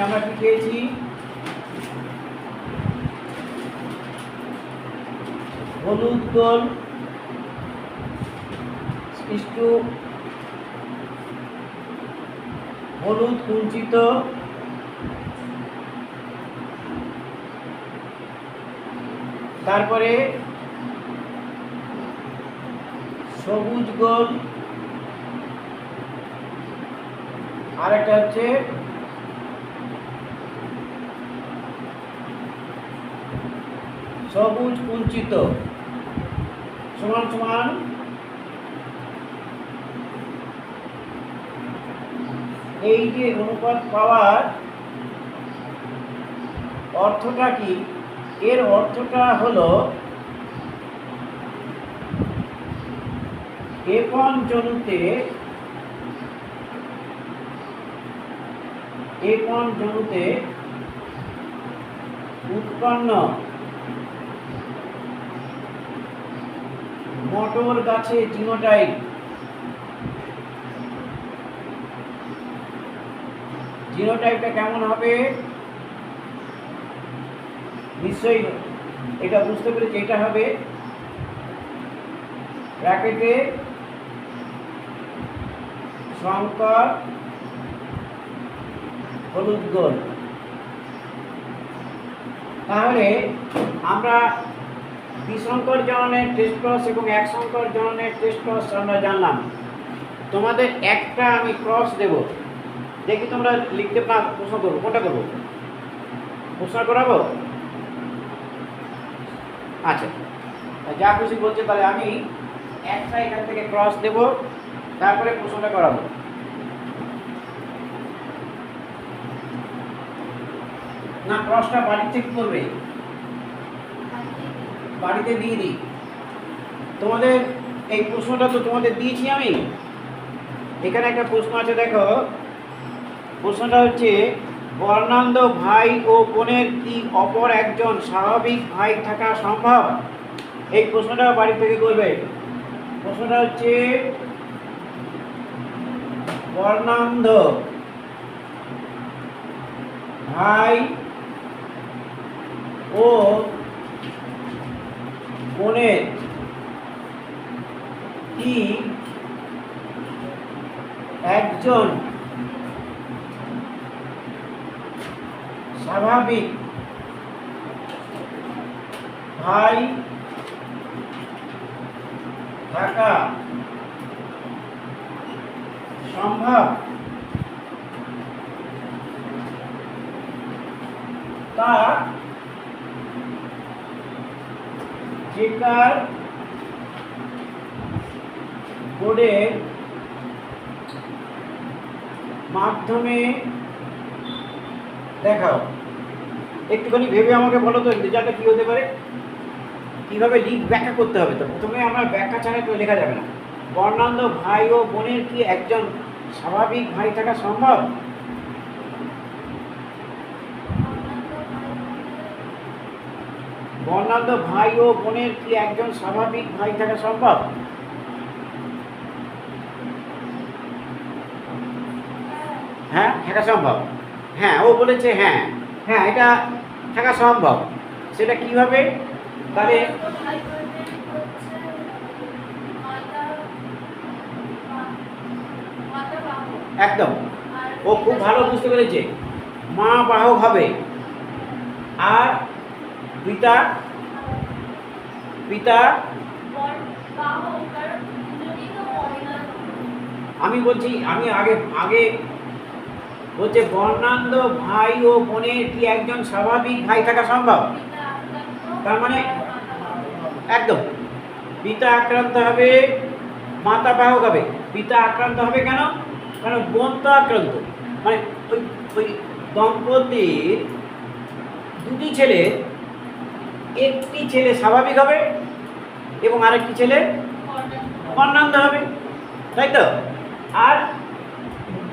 আমরা কি পেয়েছি? হলুদ গোল ইস্টু হলুদ কুঞ্চিত, তারপরে সবুজ গোল, আর একটা হচ্ছে সবুজ কুঞ্চিত সমান সমান এই যে অনুপাত পাওয়ার অর্থটা কি? এর অর্থটা হলো এ পঞ্চমতে উৎপন্ন মটর গাছে জিনোটাইপ, জিনোটাইপটা কেমন হবে? নিশ্চয়ই এটা বুঝতে পেরেছি। এটা হবে ব্র্যাকেটে সংকর হলুদ গোল। তাহলে আমরা দ্বিসংকর জননের টেস্ট ক্রস এবং এক সংকর জননের টেস্ট ক্রস আমরা জানলাম। তোমাদের একটা আমি ক্রস দেব, দেখি তোমরা লিখতে প্রশ্ন করবো। কোনটা করবো? প্রশ্ন করাবো? আচ্ছা, যা খুশি বলছে। তাহলে আমি একটা এখান থেকে ক্রস দেব, তারপরে প্রশ্নটা করাবো। না, ক্রসটা বাড়ি থেকে করবে, বাড়িতে দিয়ে দিই। তোমাদের এই প্রশ্নটা তো তোমাদের দিয়েছি আমি। এখানে একটা প্রশ্ন আছে, দেখো প্রশ্নটা হচ্ছে বর্ণান্ধ ভাই ও বোনের কি অপর একজন স্বাভাবিক ভাই থাকা সম্ভব? এই প্রশ্নটা বাড়ি থেকে করবে। প্রশ্নটা হচ্ছে বর্ণান্ধ ভাই ও বোনের কি একজন স্বাভাবিক ভাই থাকা সম্ভব? তা যেকার বোর্ডের মাধ্যমে দেখাও। একটুখানি ভেবে আমাকে বলো তো রেজাল্টটা কী হতে পারে, কীভাবে ব্যাখ্যা করতে হবে। তো প্রথমে আমরা ব্যাখ্যা ছাড়া তো লেখা যাবে না। বর্ণান্ধ ভাই ও বোনের কি একজন স্বাভাবিক ভাই থাকা সম্ভব? বর্ণান্ধ ভাই ও বোনের কি একজন স্বাভাবিক ভাই থাকা সম্ভব? হ্যাঁ, থাকা সম্ভব। হ্যাঁ, ও বলেছে হ্যাঁ, হ্যাঁ এটা থাকা সম্ভব। সেটা কিভাবে? তাহলে একদম, ও খুব ভালো বুঝতে পেরেছে। মা বাহক হবে আর পিতা পিতা আমি বলছি, আমি আগে আগে বলছে বর্ণান্ধ ভাই ও বোনের কি একজন স্বাভাবিক ভাই থাকা সম্ভব? তার মানে একদম পিতা আক্রান্ত হবে, মাতা বাহক হবে। পিতা আক্রান্ত হবে কেন? কারণ বোন তো আক্রান্ত। মানে ওই ওই দম্পতির দুটি ছেলে, একটি ছেলে স্বাভাবিক হবে এবং আরেকটি ছেলে বর্ণান্ধ হবে, তাই তো? আর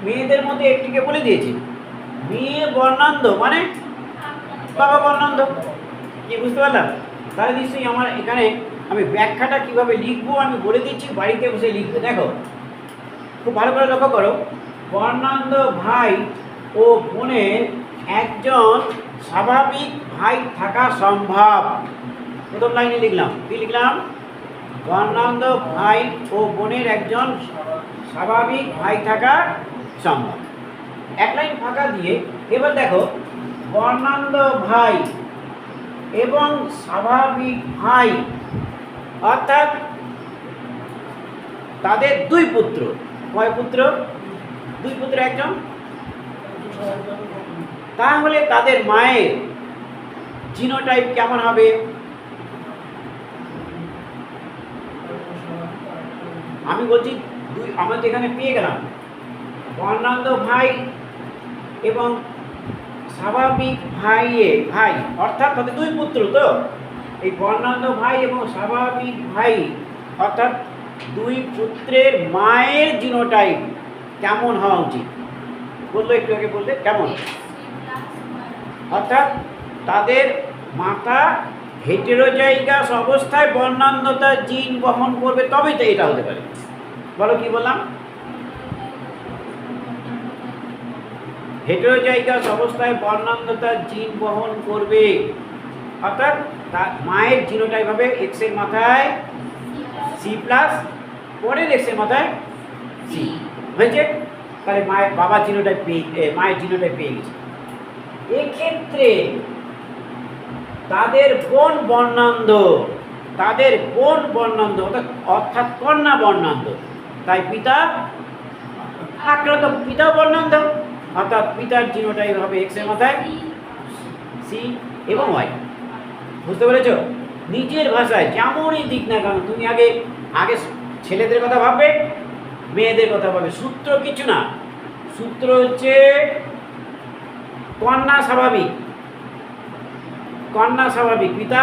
মেয়েদের মধ্যে একটিকে বলে দিয়েছি মেয়ে বর্ণান্ধ মানে বাবা বর্ণান্ধ। কি বুঝতে পারলাম? তাহলে নিশ্চয়ই আমার এখানে আমি ব্যাখ্যাটা কিভাবে লিখবো আমি বলে দিচ্ছি, বাড়িতে বসে লিখবে। দেখো খুব ভালো করে লক্ষ্য করো, বর্ণান্ধ ভাই ও বোনের একজন স্বাভাবিক ভাই থাকা সম্ভব। প্রথম লাইনে লিখলাম, কি লিখলাম? বর্ণান্ধ ভাই ও বোনের একজন স্বাভাবিক ভাই থাকা সম্ভব। এক লাইন ফাঁকা দিয়ে এবার দেখো, বর্ণান্ধ ভাই এবং স্বাভাবিক ভাই অর্থাৎ তাদের দুই পুত্র। কয় পুত্র? দুই পুত্র একজন। তাহলে তাদের মায়ের জিনোটাইপ কেমন হবে? আমি বলছি আমরা যেখানে পেয়ে গেলাম বর্ণান্ধ ভাই এবং স্বাভাবিক ভাই অর্থাৎ তাদের দুই পুত্র। তো এই বর্ণান্ধ ভাই এবং স্বাভাবিক ভাই অর্থাৎ দুই পুত্রের মায়ের জিনোটাইপ কেমন হওয়া উচিত? বললো একটু আগে, বললে কেমন? অর্থাৎ তাদের মাতা হেটেরোজাইগাস অবস্থায় বর্ণান্ধতার জিন বহন করবে, তবেই তো এটা হতে পারে। বলো কি বললাম? হেটেরোজাইগাস অবস্থায় বর্ণান্ধতার জিন বহন করবে, অর্থাৎ তার মায়ের জিনোটাইপ হবে এক্স এর মাথায় সি প্লাস, পরের এক্স এর মাথায় সি হয়েছে। তাহলে বাবার জিনোটাইপ মায়ের জিনোটাইপ পেয়ে গেছে। এক্ষেত্রে তাদের বোন বর্ণান্ধ, অর্থাৎ কন্যা বর্ণান্ধ, তাই পিতা আক্রান্ত, পিতাও বর্ণান্ধ, অর্থাৎ পিতার জিনোটাইপ হবে এক্স এর মাথায় সি এবং ওয়াই। বুঝতে পেরেছ? নিজের ভাষায় যেমনই দিক না কেন তুমি আগে ছেলেদের কথা ভাববে, মেয়েদের কথা ভাববে। সূত্র কিছু না, সূত্র হচ্ছে কন্যা স্বাভাবিক পিতা,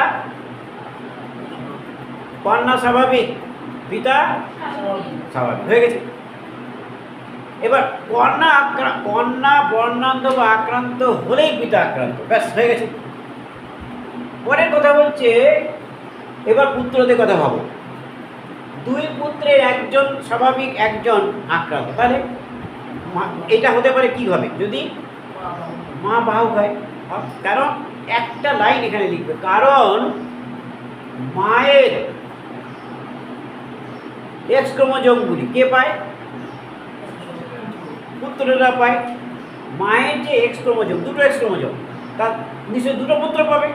কন্যা স্বাভাবিক পিতা স্বাভাবিক হয়ে গেছে। এবার কন্যা বর্ণান্ধ বা আক্রান্ত হলেই পিতা আক্রান্ত, ব্যাস হয়ে গেছে। পরের কথা বলছে, এবার পুত্রদের কথা ভাবো। দুই পুত্রের একজন স্বাভাবিক, একজন আক্রান্ত। তাহলে এটা হতে পারে কিভাবে? যদি মা বাহক হয়। কারণ একটা লাইন এখানে লিখবে, কারণ মায়ের এক্স ক্রোমোজোমগুলি কে পায়? পুত্ররা পায়। মায়ের যে এক্স ক্রোমোজোম, দুটো এক্স ক্রোমোজোম, তার নিশ্চয়ই দুটো পুত্র পাবে।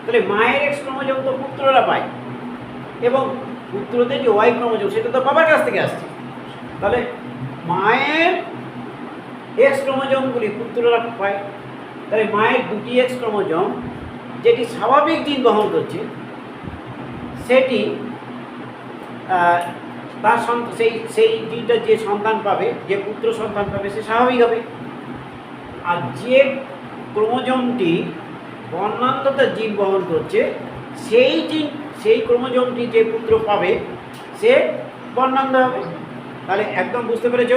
তাহলে মায়ের এক্স ক্রোমোজোম তো পুত্ররা পায়, এবং পুত্রদের যে ওয়াই ক্রোমোজোম সেটা তো বাবার কাছ থেকে আসছে। তাহলে মায়ের এক্স ক্রোমোজোমগুলি পুত্ররা পায়। তাহলে মায়ের দুটি এক্স ক্রোমোজোম যেটি স্বাভাবিক জিন বহন করছে, সেটি তার সেই জিনটা যে সন্তান পাবে, যে পুত্র সন্তান পাবে, সে স্বাভাবিক হবে। আর যে ক্রোমোজোমটি বর্ণান্ততা জিন বহন করছে, সেই জিন, সেই ক্রোমোজোমটি যে পুত্র পাবে সে বর্ণান্ধ হবে। তাহলে একদম বুঝতে পেরেছ,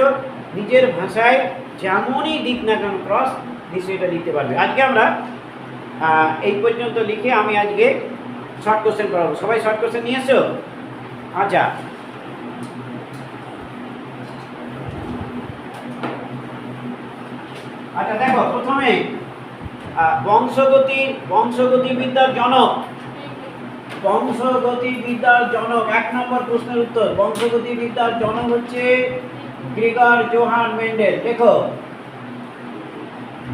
নিজের ভাষায় যেমনই দিক না কেন ক্রস, নিশ্চয়ই এটা লিখতে পারবে। আজকে আমরা এই পর্যন্ত লিখে আমি আজকে শর্ট কোশ্চেন করাবো। সবাই শর্ট কোশ্চেন নিয়ে এসছো? আচ্ছা, আচ্ছা দেখো, প্রথমে বংশগতিবিদ্যার জনক, বংশগতিবিদ্যার জনক, 1 নম্বর প্রশ্নের উত্তর, বংশগতিবিদ্যার জনক হচ্ছে গ্রেগর জোহান মেন্ডেল। দেখো,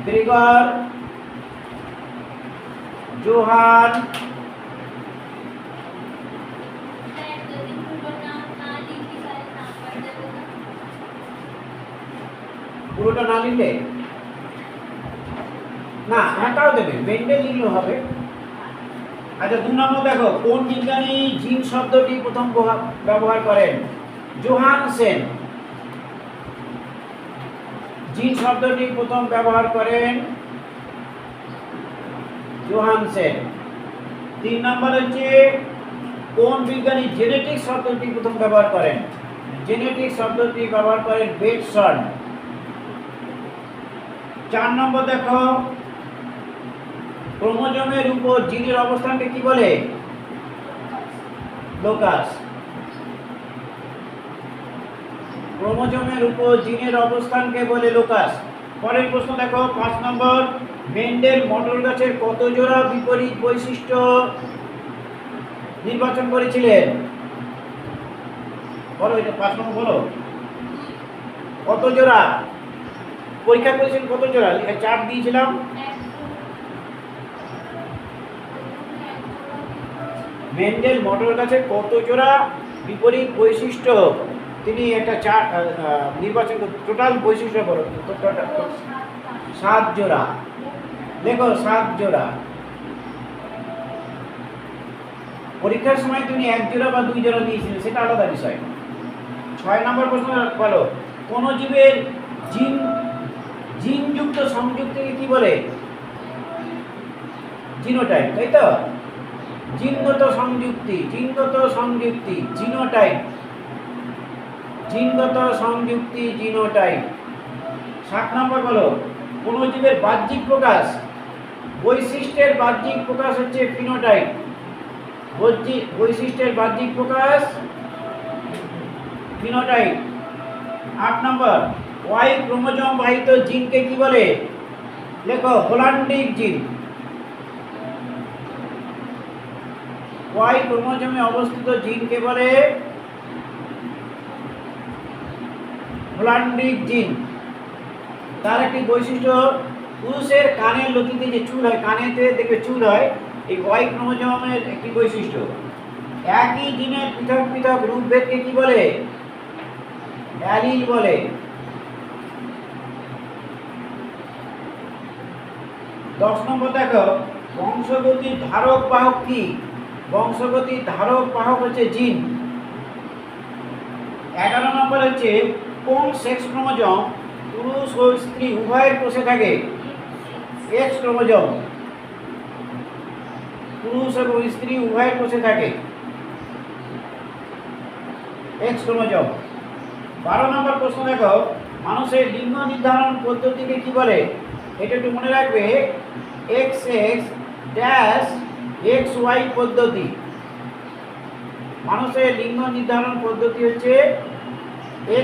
গ্রেগর জোহান পুরোটা না লিখলে না, হ্যাঁটাও দেবে, মেন্ডেল লিখলেও হবে। আচ্ছা 2 নম্বর দেখো, কোন বিজ্ঞানী জিন শব্দটি প্রথম ব্যবহার করেন? জোহানসেন জিন শব্দটি প্রথম ব্যবহার করেন জোহানসেন। 3 নম্বর হচ্ছে, কোন বিজ্ঞানী জেনেটিক্স শব্দটি প্রথম ব্যবহার করেন? জেনেটিক্স শব্দটি ব্যবহার করেন বেটসন। 4 নম্বর দেখো, ক্রোমোজোমের উপর জিনের অবস্থানকে কি বলে? লোকাস। ক্রোমোজোমের উপর জিনের অবস্থানকে বলে লোকাস। পরের প্রশ্ন দেখো, 5 নম্বর, মেন্ডেল মটর গাছের কত জোড়া বিপরীত বৈশিষ্ট্য নির্বাচন করেছিলেন? বলো, এটা 5 নম্বর বলো। কত জোড়া পরীক্ষা করেছেন? কত জোড়া চার্ট দিয়েছিলাম? মেন্ডেল মটর গাছের কত জোড়া বিপরীত বৈশিষ্ট্য তিনি একটা চার্ট নির্বাচন, টোটাল বৈশিষ্ট্য বলো। 7 জোড়া। দেখো 7 জোড়া। পরীক্ষার সময় তুমি 1 জোড়া বা 2 জোড়া দিয়েছিলে, সেটা আলাদা বিষয়। 6 নম্বর প্রশ্ন বলো, কোন জীবের জিনযুক্ত সংযুক্তিকে কি বলে? জিনোটাইপ, তাই তো? জিনগত সংযুক্তি, জিনোটাইপ, জিনগত সংযুক্তি, জিনোটাইপ। 7 নম্বর বলো, কোন জীবের বাহ্যিক প্রকাশ, বৈশিষ্ট্যের বাহ্যিক প্রকাশ হচ্ছে ফিনোটাইপ। বৈশিষ্ট্যের বাহ্যিক প্রকাশ ফিনোটাইপ। 8 নম্বর, ওয়াই ক্রোমোজোম বাহিত জিনকে কি বলে? লেখো, হোল্যান্ডিক জিন। ওয়াই ক্রোমোজোমে অবস্থিত জিনকে বলে হোল্যান্ডিক জিন। তার একটি বৈশিষ্ট্য, পুরুষের কানের লতিতে যে চুল হয়, কানেতে দেখবে চুল হয়, এই ওয়াই ক্রোমোজোমের একটি বৈশিষ্ট্য। একই জিনের পৃথক পৃথক রূপভেদকে কি বলে? অ্যালিল বলে। 10 নম্বর দেখো, বংশগতির ধারক বাহক কি? বংশগতির ধারক বাহক হচ্ছে জিন। 11 নম্বর হচ্ছে, কোন সেক্স ক্রোমোজোম পুরুষ ও স্ত্রী উভয়ের কোষে থাকে? X chromosome. পুরুষ এবং স্ত্রী উভয়ের কোষে থাকে এক্স ক্রোমোজোম। 12 নম্বর প্রশ্ন দেখো, মানুষের লিঙ্গ নির্ধারণ পদ্ধতিকে কি বলে? এটা একটু মনে রাখবে, XX'XY পদ্ধতি। মানুষের লিঙ্গ নির্ধারণ পদ্ধতি হচ্ছে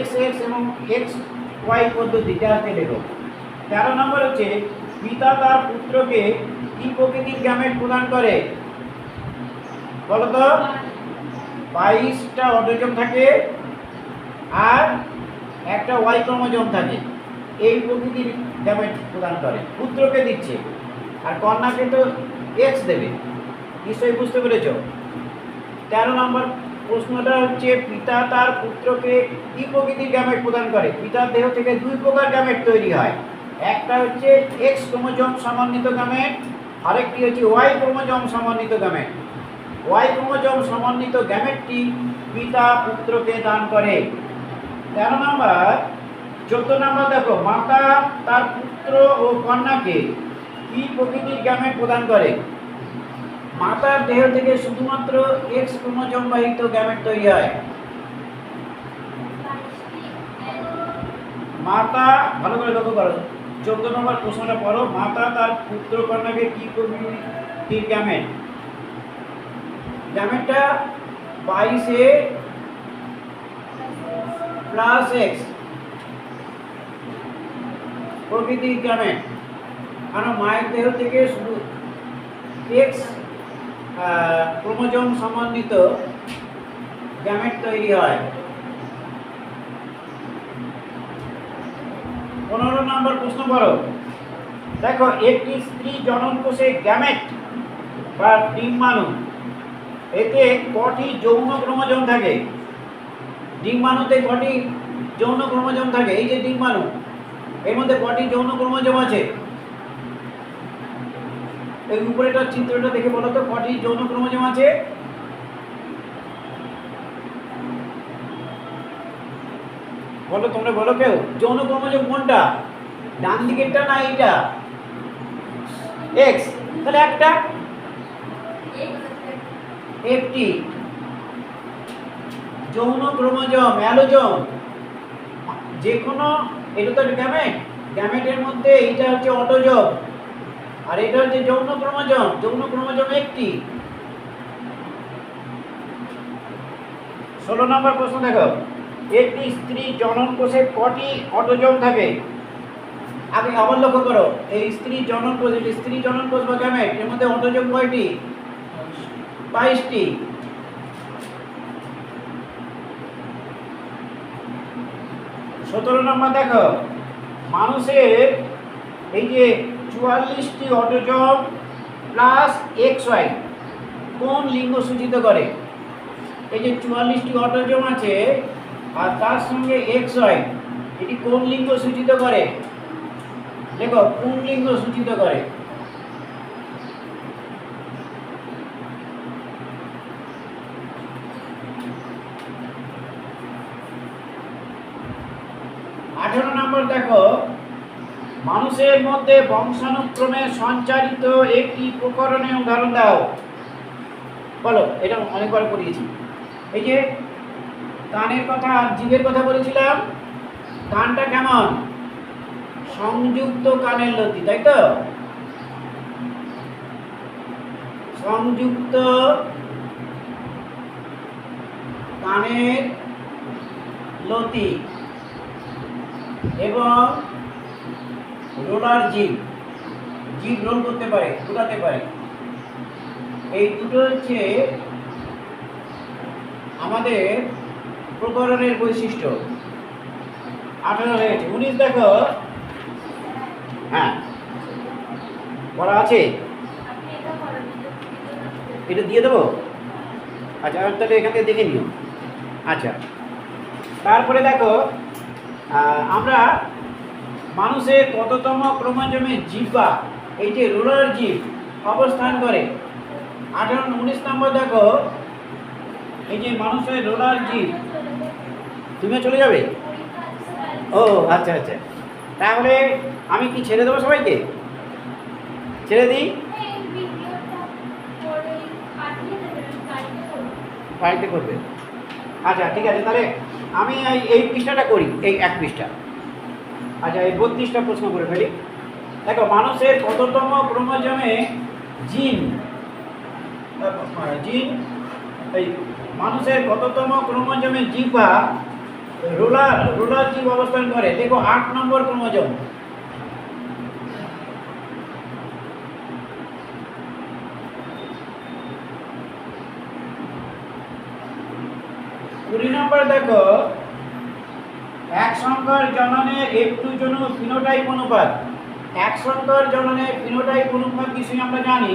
XX এবং XY পদ্ধতি, যাতে লেখো। 13 নম্বর হচ্ছে, পিতা তার পুত্রকে কি প্রকৃতির গ্যামেট প্রদান করে? বলতো, 22টা অটোজোম থাকে আর একটা ওয়াই ক্রোমোজোম থাকে, এই প্রকৃতির গ্যামেট প্রদান করে। পুত্রকে দিচ্ছে, আর কন্যাকে তো এক্স দেবে। নিশ্চয়ই বুঝতে পেরেছ। 13 নম্বর প্রশ্নটা হচ্ছে, পিতা তার পুত্রকে কি প্রকৃতির গ্যামেট প্রদান করে? পিতার দেহ থেকে 2 প্রকার গ্যামেট তৈরি হয়। একটা হচ্ছে এক্স ক্রোমোজোম সমন্বিত গ্যামেট, আরেকটি হচ্ছে ওয়াই ক্রোমোজোম সমন্বিত গ্যামেট। ওয়াই ক্রোমোজোম সমন্বিত গ্যামেটটি পিতা পুত্রকে দান করে। 13 নম্বর। 14 নম্বর দেখো, মাতা তার পুত্র ও কন্যাকে কি প্রকৃতির গ্যামেট প্রদান করে? মাতার দেহ থেকে শুধুমাত্র এক্স ক্রোমোজোম বাহিত গ্যামেট তৈরি হয়। মাতা, ভালো করে লক্ষ্য করো, 14 নম্বর প্রশ্নটা পড়ো। মাতা তার পুত্র কন্যাকে কি প্রকৃতির গ্যামেট? গ্যামেটটা 22A প্লাস এক্স প্রকৃতির গ্যামেট, কারণ মায়ের দেহ থেকে শুধু এক্স ক্রোমোজোম সমন্বিত গ্যামেট তৈরি হয়। 15 নম্বর প্রশ্ন পড়ো। দেখো, একটি স্ত্রী জনন কোষে গ্যামেট বা ডিম্বাণু, এতে কটি যৌন ক্রোমোজোম থাকে? ডিম্বাণুতে কটি যৌন ক্রোমোজোম থাকে? এই যে ডিম্বাণু, এর মধ্যে কটি যৌন ক্রোমোজোম আছে? এই উপরেটার চিত্রটা দেখে বলো তো, কটি যৌন ক্রোমোজোম আছে? বলো, তোমরা বলো কেউ। যৌন ক্রোমোজোম কোনটা? ডান দিকেরটা না এইটা? এক্স, তাহলে একটা একটি যৌন ক্রোমোজোম, অ্যালোজোম, যে কোনো, এটা তো গ্যামেট, গ্যামেটের মধ্যে এইটা হচ্ছে অটোজোম, আর এটা হচ্ছে যৌন ক্রোমোজোম। যৌন ক্রোমোজোম একটি। 16 নম্বর প্রশ্ন দেখো, একটি স্ত্রী জনন কোষে কটি অটোজোম থাকে? আগে আবার লক্ষ্য করো, এই স্ত্রী জনন কোষ, স্ত্রী জনন কোষ বা গ্যামেট, এর মধ্যে অটোজোম কয়টি? 22টি। 17 নম্বর দেখো, মানুষের এই যে 44টি অটোজোম প্লাস XY কোন লিঙ্গ সূচিত করে? এই যে 44টি অটোজোম আছে আর তার সঙ্গে XY, এটি কোন লিঙ্গ সূচিত করে? দেখো, কোন লিঙ্গ সূচিত করে? নম্বর দেখো, মানুষের মধ্যে বংশানুক্রমে সঞ্চারিত একটি প্রকরণের উদাহরণ দাও। বলো, এটা অনেকবার পড়িয়েছি। এই যে কানের কথা আর জিভের কথা বলেছিলাম, কানটা কেমন? সংযুক্ত কানের লতি, তাই তো? সংযুক্ত কানের লতি এবং রোলার জিভ, জিভ রোল করতে পারে, ঘোরাতে পারে। এই দুটো হচ্ছে আমাদের প্রকরণের বৈশিষ্ট্য। 18 হয়ে গেছে। 19 দেখো, হ্যাঁ বলা আছে, এটা দিয়ে দেবো। আচ্ছা, তাহলে এখান থেকে দেখে নিও। আচ্ছা, তারপরে দেখো, আমরা মানুষের কততম ক্রোমোজোমে জিহ্বা, এই যে রোলার জিভ অবস্থান করে? 19 নম্বর দেখো, এই যে মানুষের রোলার জিভ, তুমিও চলে যাবে? ও আচ্ছা আচ্ছা, তাহলে আমি কি ছেড়ে দেবো সবাইকে? ছেড়ে দিই? বাড়িতে করবে? আচ্ছা ঠিক আছে, তাহলে আমি এই পৃষ্ঠাটা করি, এই এক পৃষ্ঠা। আচ্ছা, এই 32টা প্রশ্ন করে ফেলি। দেখো, মানুষের কততম ক্রোমোজোমে জিন, এই মানুষের কততম ক্রোমোজোমে জিহ্বা রোলার জিভ অবস্থান করে? দেখো, 8 নম্বর ক্রোমোজোম। কুড়ি নম্বর দেখো, এক সংকর জননের F2 জনু ফিনোটাইপ অনুপাত। এক সংকর জননের ফিনোটাইপ অনুপাত কিছুই আমরা জানি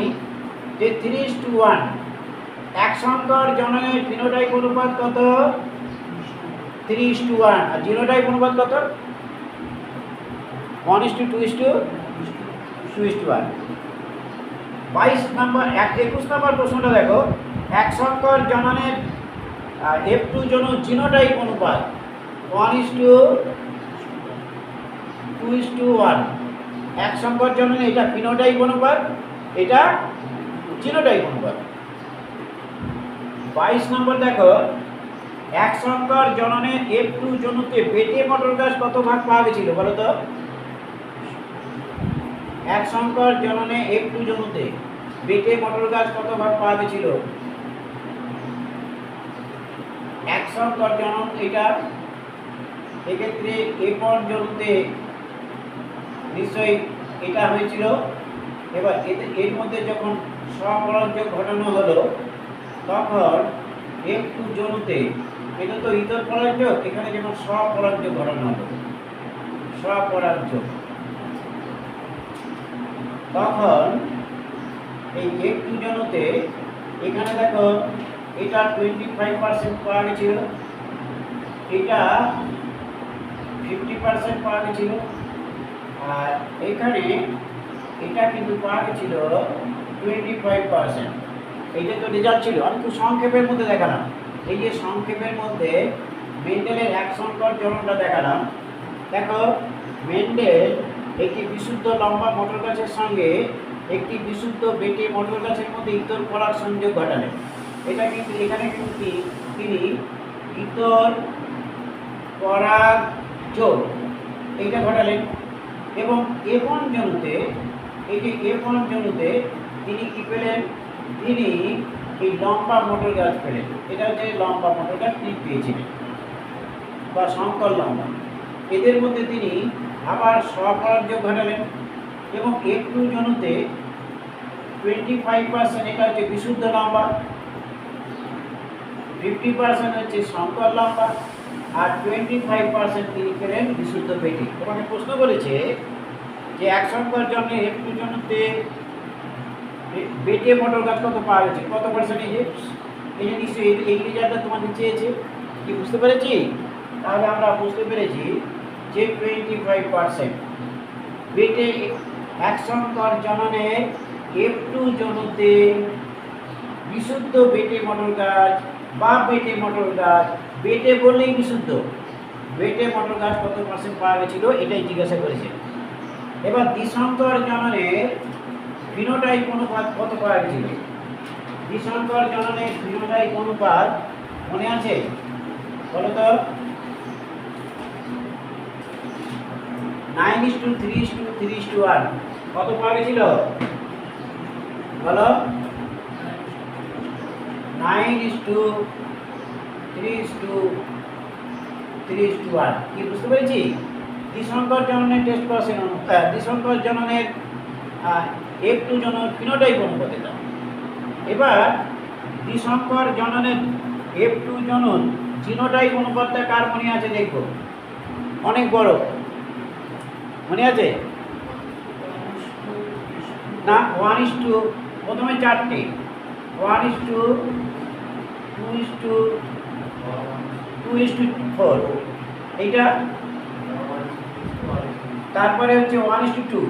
যে 3:1। এক সংকর জননের ফিনোটাইপ অনুপাত কত? 3:1। আর জিনোটাইপ অনুপাত কত? 1:2:2:1। 22 নম্বর 21 নম্বর প্রশ্নটা দেখো, এক সংকর জননের F2 জনু জিনোটাইপ অনুপাত 1:2:1। এক সংখ্যার জননে এটা ফিনোটাইপ অনুপাত, এটা জিনোটাইপ অনুপাত। 22 নম্বর দেখো, এক সংখ্যার জননে F2 জনুতে বেটে মটর গাছ কত ভাগ পাওয়া গেছিল বলো তো? এক সংখ্যার জননে F2 জনুতে বেটে মটর গাছ কত ভাগ পাওয়া গেছিল? এক সংখ্যার জনন এটা, এক্ষেত্রে A1 জনুতে নিশ্চয়ই এটা হয়েছিল। এবার এর মধ্যে যখন স্বপরাগযোগ ঘটানো হলো তখন F2 জনুতে, এটা তো ইতর পরাগযোগ, এখানে যখন স্বপরাগযোগ ঘটানো হলো, স্বপরাগযোগ, তখন এই F2 জনুতে এখানে দেখো এটা 25% পাওয়া গেছিল, এটা 50% পাওয়া গেছিল, আর এখানে এটা কিন্তু পাওয়া গেছিল 25%। এইটা তো রেজাল্ট ছিল। আমি তো সংক্ষেপের মধ্যে দেখালাম, এই যে সংক্ষেপের মধ্যে মেন্ডেলের এক সংখ্যার জননটা দেখালাম। দেখো, মেন্ডেল একটি বিশুদ্ধ লম্বা মটর গাছের সঙ্গে একটি বিশুদ্ধ বেটে মটর গাছের মধ্যে ইতর পরাগ সংযোগ ঘটালেন। এটা কিন্তু এখানে কিন্তু তিনি ইতর পরাগ যোগ এইটা ঘটালেন। এবং A1 জনুতে, এই যে A1 জনুতে তিনি কি পেলেন? তিনি এই লম্বা মটর গাছ পেলেন। এটা হচ্ছে লম্বা মটর গাছ তিনি পেয়েছিলেন, বা সংকর লম্বা। এদের মধ্যে তিনি আবার স্বপরাগযোগ ঘটালেন। এবং F2 জনুতে 25% এটা হচ্ছে বিশুদ্ধ লম্বা, 50% হচ্ছে সংকর লম্বা, আর 25% তিনি পেলেন বিশুদ্ধ বেটে। তোমাকে প্রশ্ন করেছে যে এক সংখ্যার জন্য F2 জনুতে বেটে মটর গাছ কত পাওয়া গেছে, কত পার্সেন্টেজে? এই যে নিশ্চয়ই এই রেজাল্টটা তোমাদের চেয়েছে, কি বুঝতে পেরেছি? তাহলে আমরা বুঝতে পেরেছি যে 25% বেটে এক সংখ্যার জননে F2 জনুতে বিশুদ্ধ বেটে মটর গাছ বা বেটে মটর গাছ, বেটে বললেই বিশুদ্ধ, বেটে মটর গাছ কত পার্সেন্ট পাওয়া গেছিল এটাই জিজ্ঞাসা করেছে। এবার দ্বিসংখ্যার জননে ফিনোটাইপ অনুপাত কত পাওয়া গেছিল? দ্বিসংখ্যার জননে ফিনোটাইপ অনুপাত মনে আছে বলো তো? 9:3:3:1 কত পাওয়া গেছিল বলো? 9:3:3:1। কি বুঝতে পেরেছি? দ্বিসংখ্যার জননের টেস্ট কোশ্চেন, দ্বিসংখ্যার জননের F2 জনন ফিনোটাইপ অনুপাত এটা। এবার দ্বিসংখ্যার জননের F2 জনন জিনোটাইপ অনুপাতটা কার মনে আছে দেখো? অনেক বড় মনে আছে না? 1:2, প্রথমে চারটে, 1:2:2:4 এইটা, তারপরে হচ্ছে 1:2,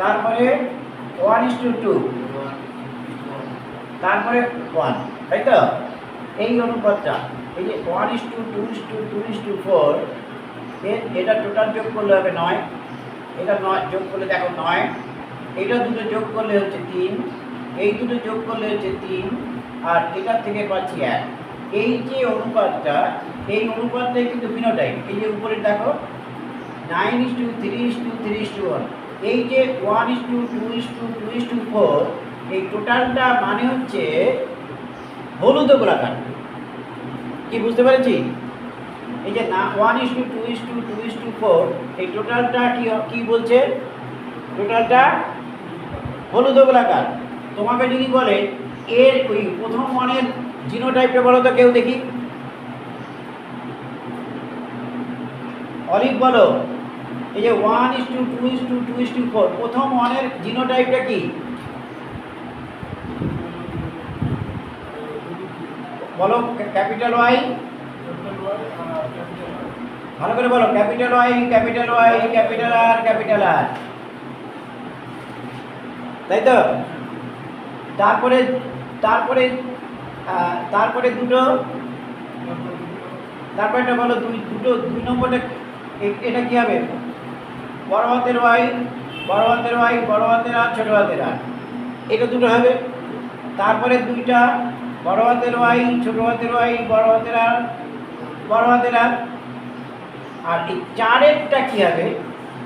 তারপরে 1:2, তারপরে 1, তাই তো? এই অনুপাতটা, এই যে 1:2:2:4, এটা টোটাল যোগ করলে হবে 9, এটা 9 যোগ করলে দেখো 9, এটা দুটো যোগ করলে হচ্ছে 3, এই দুটো যোগ করলে হচ্ছে 3, আর এটার থেকে পাচ্ছি 1। এই যে অনুপাতটা, এই অনুপাতটাই কিন্তু ফিনোটাইপ। এই যে উপরে দেখো 9:3:3:1, এই যে 1:2:2:4, এই টোটালটা মানে হচ্ছে হলুদ গোলাকার। কি বুঝতে পেরেছি? এই যে 1:2:2:4, এই টোটালটা কি বলছে? টোটালটা হলুদ গোলাকার। তোমাকে যদি বলে এর ওই প্রথম মানের জিনোটাইপটা বলো তো কেউ দেখি, অলিভ বলো। এই যে 1:2:2:4, প্রথম ওয়ানের জিনোটাইপটা কি বলো? ক্যাপিটাল ওয়াই, ভালো করে বলো, capital Y, capital Y, capital R, capital R, তাই তো? তারপরে তারপরে তারপরে দুটো, তারপরে এটা বলো দুটো, 2 নম্বরটা এটা কি হবে? বড় হাতের ওয়াই, বড় হাতের ওয়াই, বড় হাতের আর, ছোট হাতের আর, এটা দুটো হবে। তারপরে দুইটা বড় হাতের ওয়াই, ছোট হাতের ওয়াই, বড় হাতের আর, বড় হাতের আর। আর এই চারেরটা কি হবে?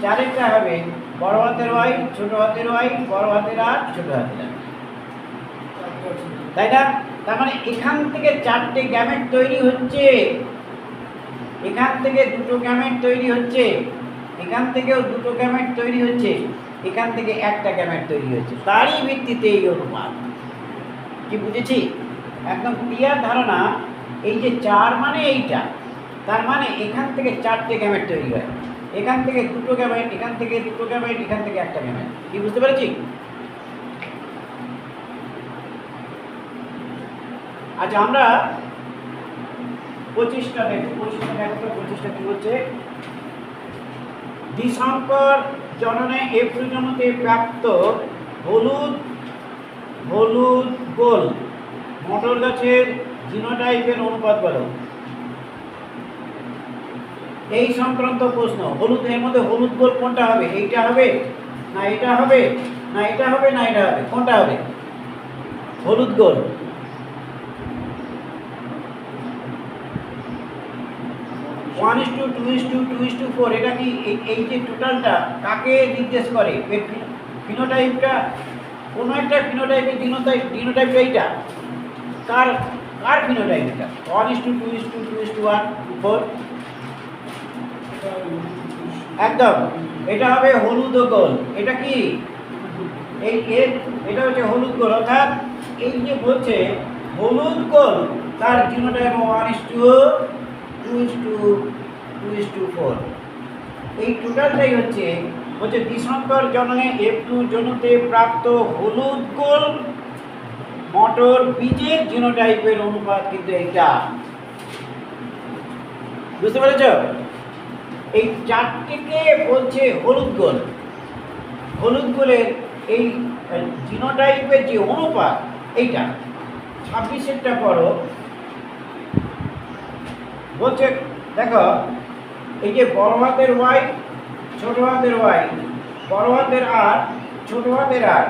চারেরটা হবে বড় হাতের ওয়াই, ছোট হাতের ওয়াই, বড় হাতের আর, ছোট হাতের আর, তাই না? তার মানে এখান থেকে চারটে গ্যামেট তৈরি হচ্ছে, এখান থেকে দুটো গ্যামেট তৈরি হচ্ছে, এখান থেকেও দুটো গ্যামেট তৈরি হচ্ছে, এখান থেকে একটা গ্যামেট তৈরি হচ্ছে। তারই ভিত্তিতে এই অনুপাত। কি বুঝেছি? একদম ক্লিয়ার ধারণা। এই যে 4 মানে এইটা, তার মানে এখান থেকে চারটে গ্যামেট তৈরি হয়, এখান থেকে দুটো গ্যামেট, এখান থেকে দুটো গ্যামেট, এখান থেকে একটা গ্যামেট। কি বুঝতে পেরেছি? আচ্ছা, আমরা 25টা দেখো, 25টা কি বলছে? দ্বিসংকর জননে এপ্রিল জনতে প্রাপ্ত হলুদ হলুদ গোল মটর গাছের জিনোটাইপের অনুপাত বলো। এই সংক্রান্ত প্রশ্ন। হলুদ, এর মধ্যে হলুদ গোল কোনটা হবে? এইটা হবে না এটা হবে না এটা হবে না এটা হবে? কোনটা হবে হলুদ গোল? One is two, two is two, two is two four, এটা কি এই যে টোটালটা কাকে নির্দেশ করে? ফিনোটাইপটা, কোনো একটা ফিনোটাইপের জিনোটাইপটা এইটা কার কার ফিনোটাইপ? এটা one is two, two is two, two is two one, two four, একদম। এটা হবে হলুদ ও গোল। এটা কি এই এটা হচ্ছে হলুদ গোল, অর্থাৎ এই যে বলছে হলুদ গোল তার genotype one is two, two is two, two is two four. এই টোটালটাই হচ্ছে বলছে দ্বিসংকর জননে F2 জনুতে প্রাপ্ত হলুদ গোল মটর বীজের জিনোটাইপের অনুপাত, কিন্তু এইটা বুঝতে পেরেছ? এই চারটিকে বলছে হলুদ গোল। হলুদ গোলের এই জিনোটাইপের যে অনুপাত এইটা 26টা পড়ো। বলছে দেখো, এই যে বড় হাতের ওয়াই, ছোট হাতের ওয়াই, বড় হাতের আর, ছোট হাতের আর,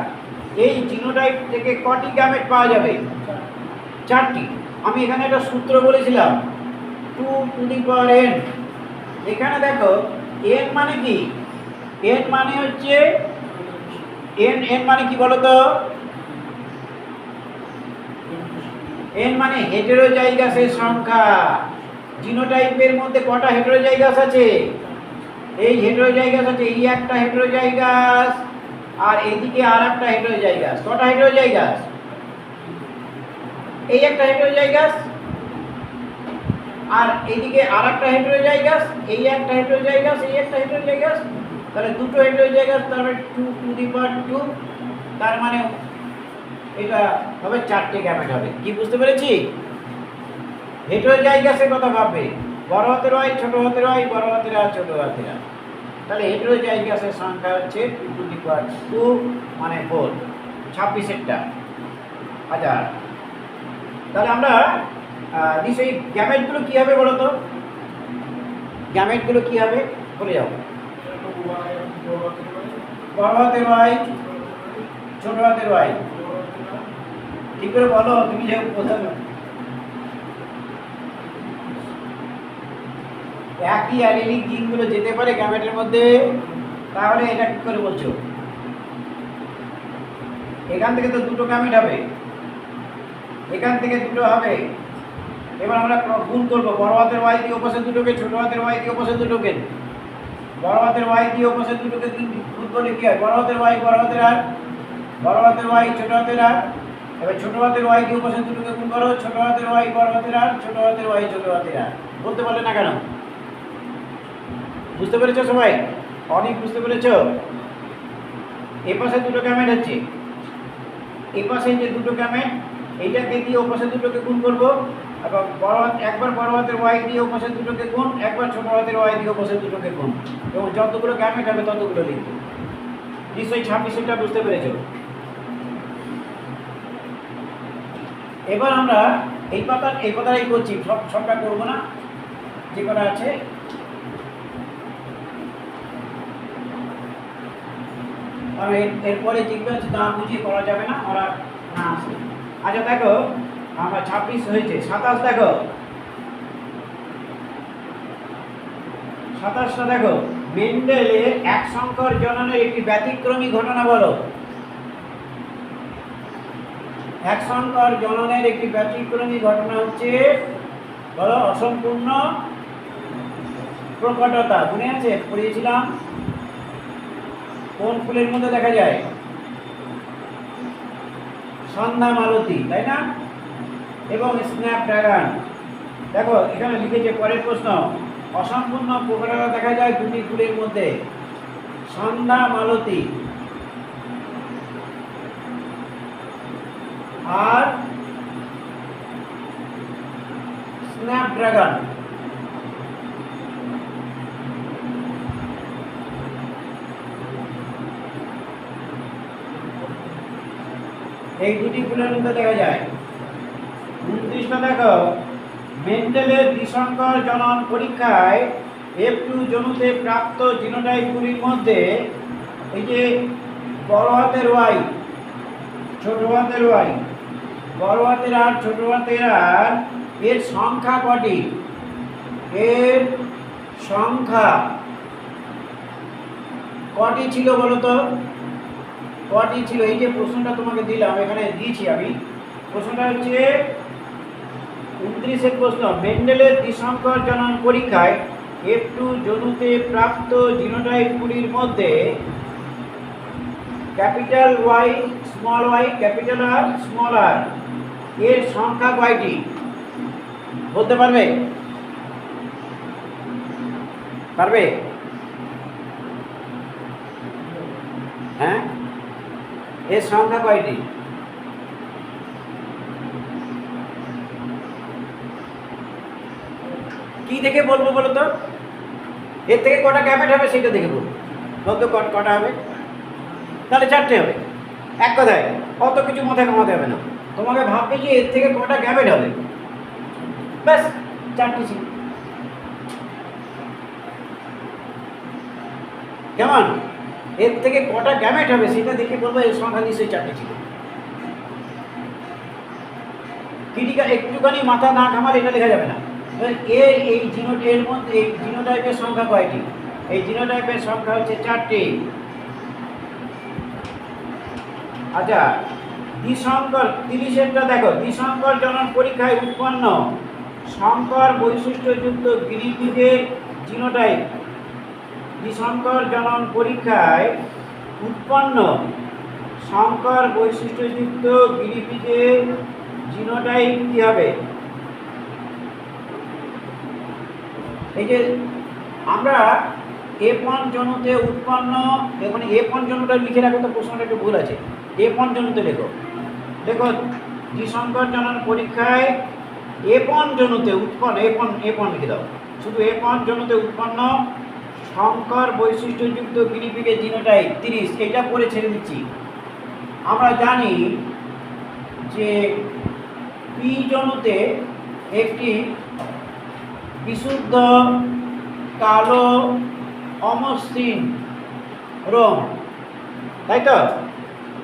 এই জিনোটাইপ থেকে কটি গ্যামেট পাওয়া যাবে? 4টি। আমি এখানে একটা সূত্র বলেছিলাম, 2 টু দি পাওয়ার n। এখানে দেখো n মানে কি? n মানে হচ্ছে n মানে কি বলো তো? n মানে হেটেরোজাইগাসের সংখ্যা। জিনোটাইপের মধ্যে কটা হেটেরোজাইগাস আছে? এই হেটেরোজাইগাস আছে, এই একটা হেটেরোজাইগাস আর এইদিকে আর একটা হেটেরোজাইগাস। কটা হেটেরোজাইগাস? এই একটা হেটেরোজাইগাস আর এইদিকে আর একটা হেটেরোজাইগাস, এই একটা হেটেরোজাইগাস, এই একটা হেটেরোজাইগাস, তাহলে দুটো হেটেরোজাইগাস, তাহলে 2 টু দি পাওয়ার 2, তার মানে এটা হবে 4টে গ্যামেট হবে। কি বুঝতে পেরেছি? হেটেরোজাইগাসের কথা ভাববে, বড় হাতের ওয়াই, ছোট হাতের ওয়াই, বড় হাতের আর, ছোট হাতের আর। তাহলে হেটেরোজাইগাসের সংখ্যা হচ্ছে 2 টু দি পাওয়ার 2 মানে 4, 26টা। আচ্ছা, তাহলে আমরা সেই গ্যামেটগুলো কী হবে বলো তো? গ্যামেটগুলো কী হবে বলে যাও। বড় হাতের ওয়াই, ছোট হাতের ওয়াই, ঠিক করে বলো, তুমি যে কোথাও একই অ্যালিলিক জিনগুলো যেতে পারে গ্যামেটের মধ্যে, তাহলে এটা কি করে বলছো? এখান থেকে তো দুটো গ্যামেট হবে, এখান থেকে দুটো হবে। এবার আমরা গুণ করবো, বড় হাতের ওয়াই দিয়ে ওপাশে দুটোকে, ছোট হাতের ওয়াই দিয়ে ওপাশে দুটোকে। বড় হাতের ওয়াই দিয়ে ওপাশে দুটোকে গুণ করলে কি হয়? বড় হাতের ওয়াই, বড় হাতের আর, বড় হাতের ওয়াই, ছোট হাতের আর। এবার ছোট হাতের ওয়াই দিয়ে ওপাশে দুটোকে গুণ করো, ছোট হাতের ওয়াই, বড় হাতের আর, ছোট হাতের ওয়াই, ছোট হাতের আর। বলতে পারলে না কেন? বুঝতে পেরেছো সবাই? অনেক বুঝতে পেরেছো? এ পাশে দুটো গ্যামেট হচ্ছে, এই পাশে যে দুটো গ্যামেট, এইটাকে দিয়ে ও পাশে দুটোকে গুণ করবো। এবং একবার বড় হাতের ওয়াই দিয়ে ও পাশে দুটোকে গুণ, একবার ছোট হাতের ওয়াই দিয়ে ও পাশে দুটোকে গুণ, এবং যতগুলো গ্যামেট হবে ততগুলো লিখবো। নিশ্চয়ই 26টা বুঝতে পেরেছো? এবার আমরা এই কথাটাই করছি, সবটা করবো না, যে কটা আছে। কারণ এরপরে যেগুলো আছে না বুঝিয়ে করা যাবে না, ওরা না আসে। আচ্ছা দেখো, আমার 26 হয়েছে, 27 দেখো, 27টা দেখো, মেন্ডেলের এক সংকর জননের একটি ব্যতিক্রমী ঘটনা বলো। এক সংকর জননের একটি ব্যতিক্রমী ঘটনা হচ্ছে, বলো, অসম্পূর্ণ প্রকটতা। মনে আছে, পড়িয়েছিলাম? কোন ফুলের মধ্যে দেখা যায়? সন্ধ্যা মালতী, তাই না? এবং স্ন্যাপড্রাগন। দেখো এখানে লিখেছে, পরের প্রশ্ন, অসম্পূর্ণ প্রকটতা দেখা যায় দুটি ফুলের মধ্যে, সন্ধ্যা মালতী আর স্ন্যাপড্রাগন। এই দুটি ফুলের মধ্যে দেখা যায়। 29টা দেখো, মেন্ডেলের দ্বিসংকর জনন পরীক্ষায় F2 জনুতে প্রাপ্ত জিনোটাইপগুলির মধ্যে এই যে বড় হাতের ওয়াই, ছোট হাতের ওয়াই, বড় হাতের আর ছোট হাতের আর, এর সংখ্যা কটি? এর সংখ্যা কটি ছিল বলো তো? কটি ছিল? এই যে প্রশ্নটা তোমাকে দিলাম, এখানে দিয়েছি আমি। প্রশ্নটা হচ্ছে 29-এর প্রশ্ন, মেন্ডেলের দ্বিসংকর জনন পরীক্ষায় F2 জনুতে প্রাপ্ত জিনোটাইপগুলির মধ্যে capital Y, small Y, capital R, small R, এর সংখ্যা কয়টি? বলতে পারবে? পারবে? হ্যাঁ, এর সংখ্যা কয়টি? কি দেখে বলবো বলো তো? এর থেকে কটা গ্যামেট হবে সেটা দেখে বলবো। বলতো কটা হবে? তাহলে 4টে হবে। এক কথায় অত কিছু মাথায় কমাতে হবে না, তোমাকে ভাববে যে এর থেকে কটা গ্যামেট হবে, ব্যাস 4টে ছিল। কেমন? এর থেকে কটা গ্যামেট হবে সেটা দেখে বলবো এর সংখ্যা নিশ্চয়ই 4টে ছিল। ক্রিটিক্যাল একটুখানি মাথা না ঘামালে এটা লেখা যাবে না। এই জিনোটাইপের মধ্যে এই জিনোটাইপের সংখ্যা কয়টি? এই জিনোটাইপের সংখ্যা হচ্ছে 4টি। আচ্ছা, দ্বিসংকর 30-এরটা দেখো, দ্বিসংকর জনন পরীক্ষায় উৎপন্ন সংকর বৈশিষ্ট্যযুক্ত গিনিপিগের জিনোটাইপ। দ্বিসংকর জনন পরীক্ষায় উৎপন্ন সংকর বৈশিষ্ট্যযুক্ত গিনিপিগের জিনোটাইপ কি হবে? এই যে আমরা F1 জনুতে উৎপন্ন, এখানে F1 জনুটা লিখে রাখো তো, প্রশ্নটা একটু ভুল আছে। F1 জনুতে লেখো, দেখো দ্বিসংকর জনন পরীক্ষায় F1 জনুতে উৎপন্ন, F1 লিখে দাও, শুধু F1 জনুতে উৎপন্ন সংকর বৈশিষ্ট্যযুক্ত গিনিপিগের জিনোটাইপ 30, এটা পরে ছেড়ে দিচ্ছি। আমরা জানি যে পি জনুতে একটি বিশুদ্ধ কালো অমসৃণ রং, তাই তো?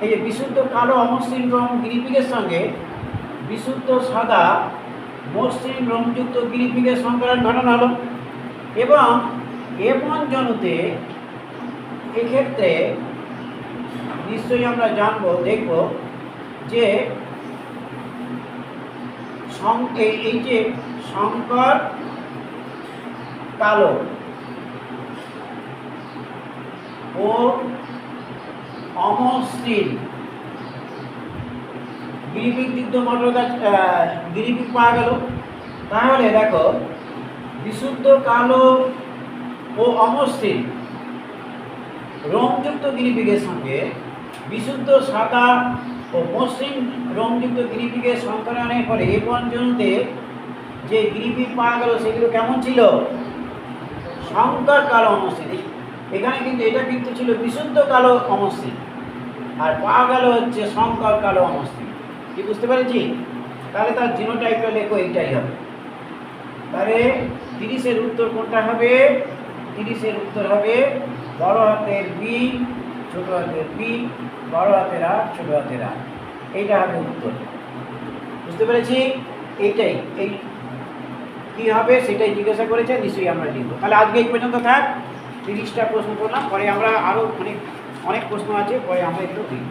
এই যে বিশুদ্ধ কালো অমসৃণ রং গিনিপিগের সঙ্গে বিশুদ্ধ সাদা মসৃণ রংযুক্ত গিনিপিগের সংকরণ ঘটানো হলো। এবং F1 জনুতে এক্ষেত্রে নিশ্চয়ই আমরা জানবো, দেখব যে এই যে সংকর কালো ও অমসৃণ গিরিপিগ যুক্ত মটর গাছ, গিরিপিগ পাওয়া গেল। তাহলে দেখো, বিশুদ্ধ কালো ও অমসৃণ রংযুক্ত গিরিপিগের সঙ্গে বিশুদ্ধ সাদা ও মসৃণ রংযুক্ত গিরিপিগের সংকরণের ফলে F1 জনুতে যে গিরিপিগ পাওয়া গেল সেগুলো কেমন ছিল? সংকর কালো অমসৃণ। এখানে কিন্তু এটা কিন্তু ছিল বিশুদ্ধ কালো অমসৃণ, আর পাওয়া গেল হচ্ছে সংকর কালো অমসৃণ। কি বুঝতে পেরেছি? তাহলে তার জিনোটাইপটা লেখো, এইটাই হবে। তাহলে 30-এর উত্তর কোনটা হবে? 30-এর উত্তর হবে বড় হাতের বি, ছোটো হাতের পি, বড় হাতের আর, ছোটো হাতের আর, এইটা হবে উত্তর। বুঝতে পেরেছি? এইটাই, এই কী হবে সেটাই জিজ্ঞাসা করেছে, নিশ্চয়ই আমরা লিখব। তাহলে আজকে এই পর্যন্ত থাক। 30টা প্রশ্ন করলাম, পরে আমরা আরও অনেক প্রশ্ন আছে, পরে আমরা একটু লিখব।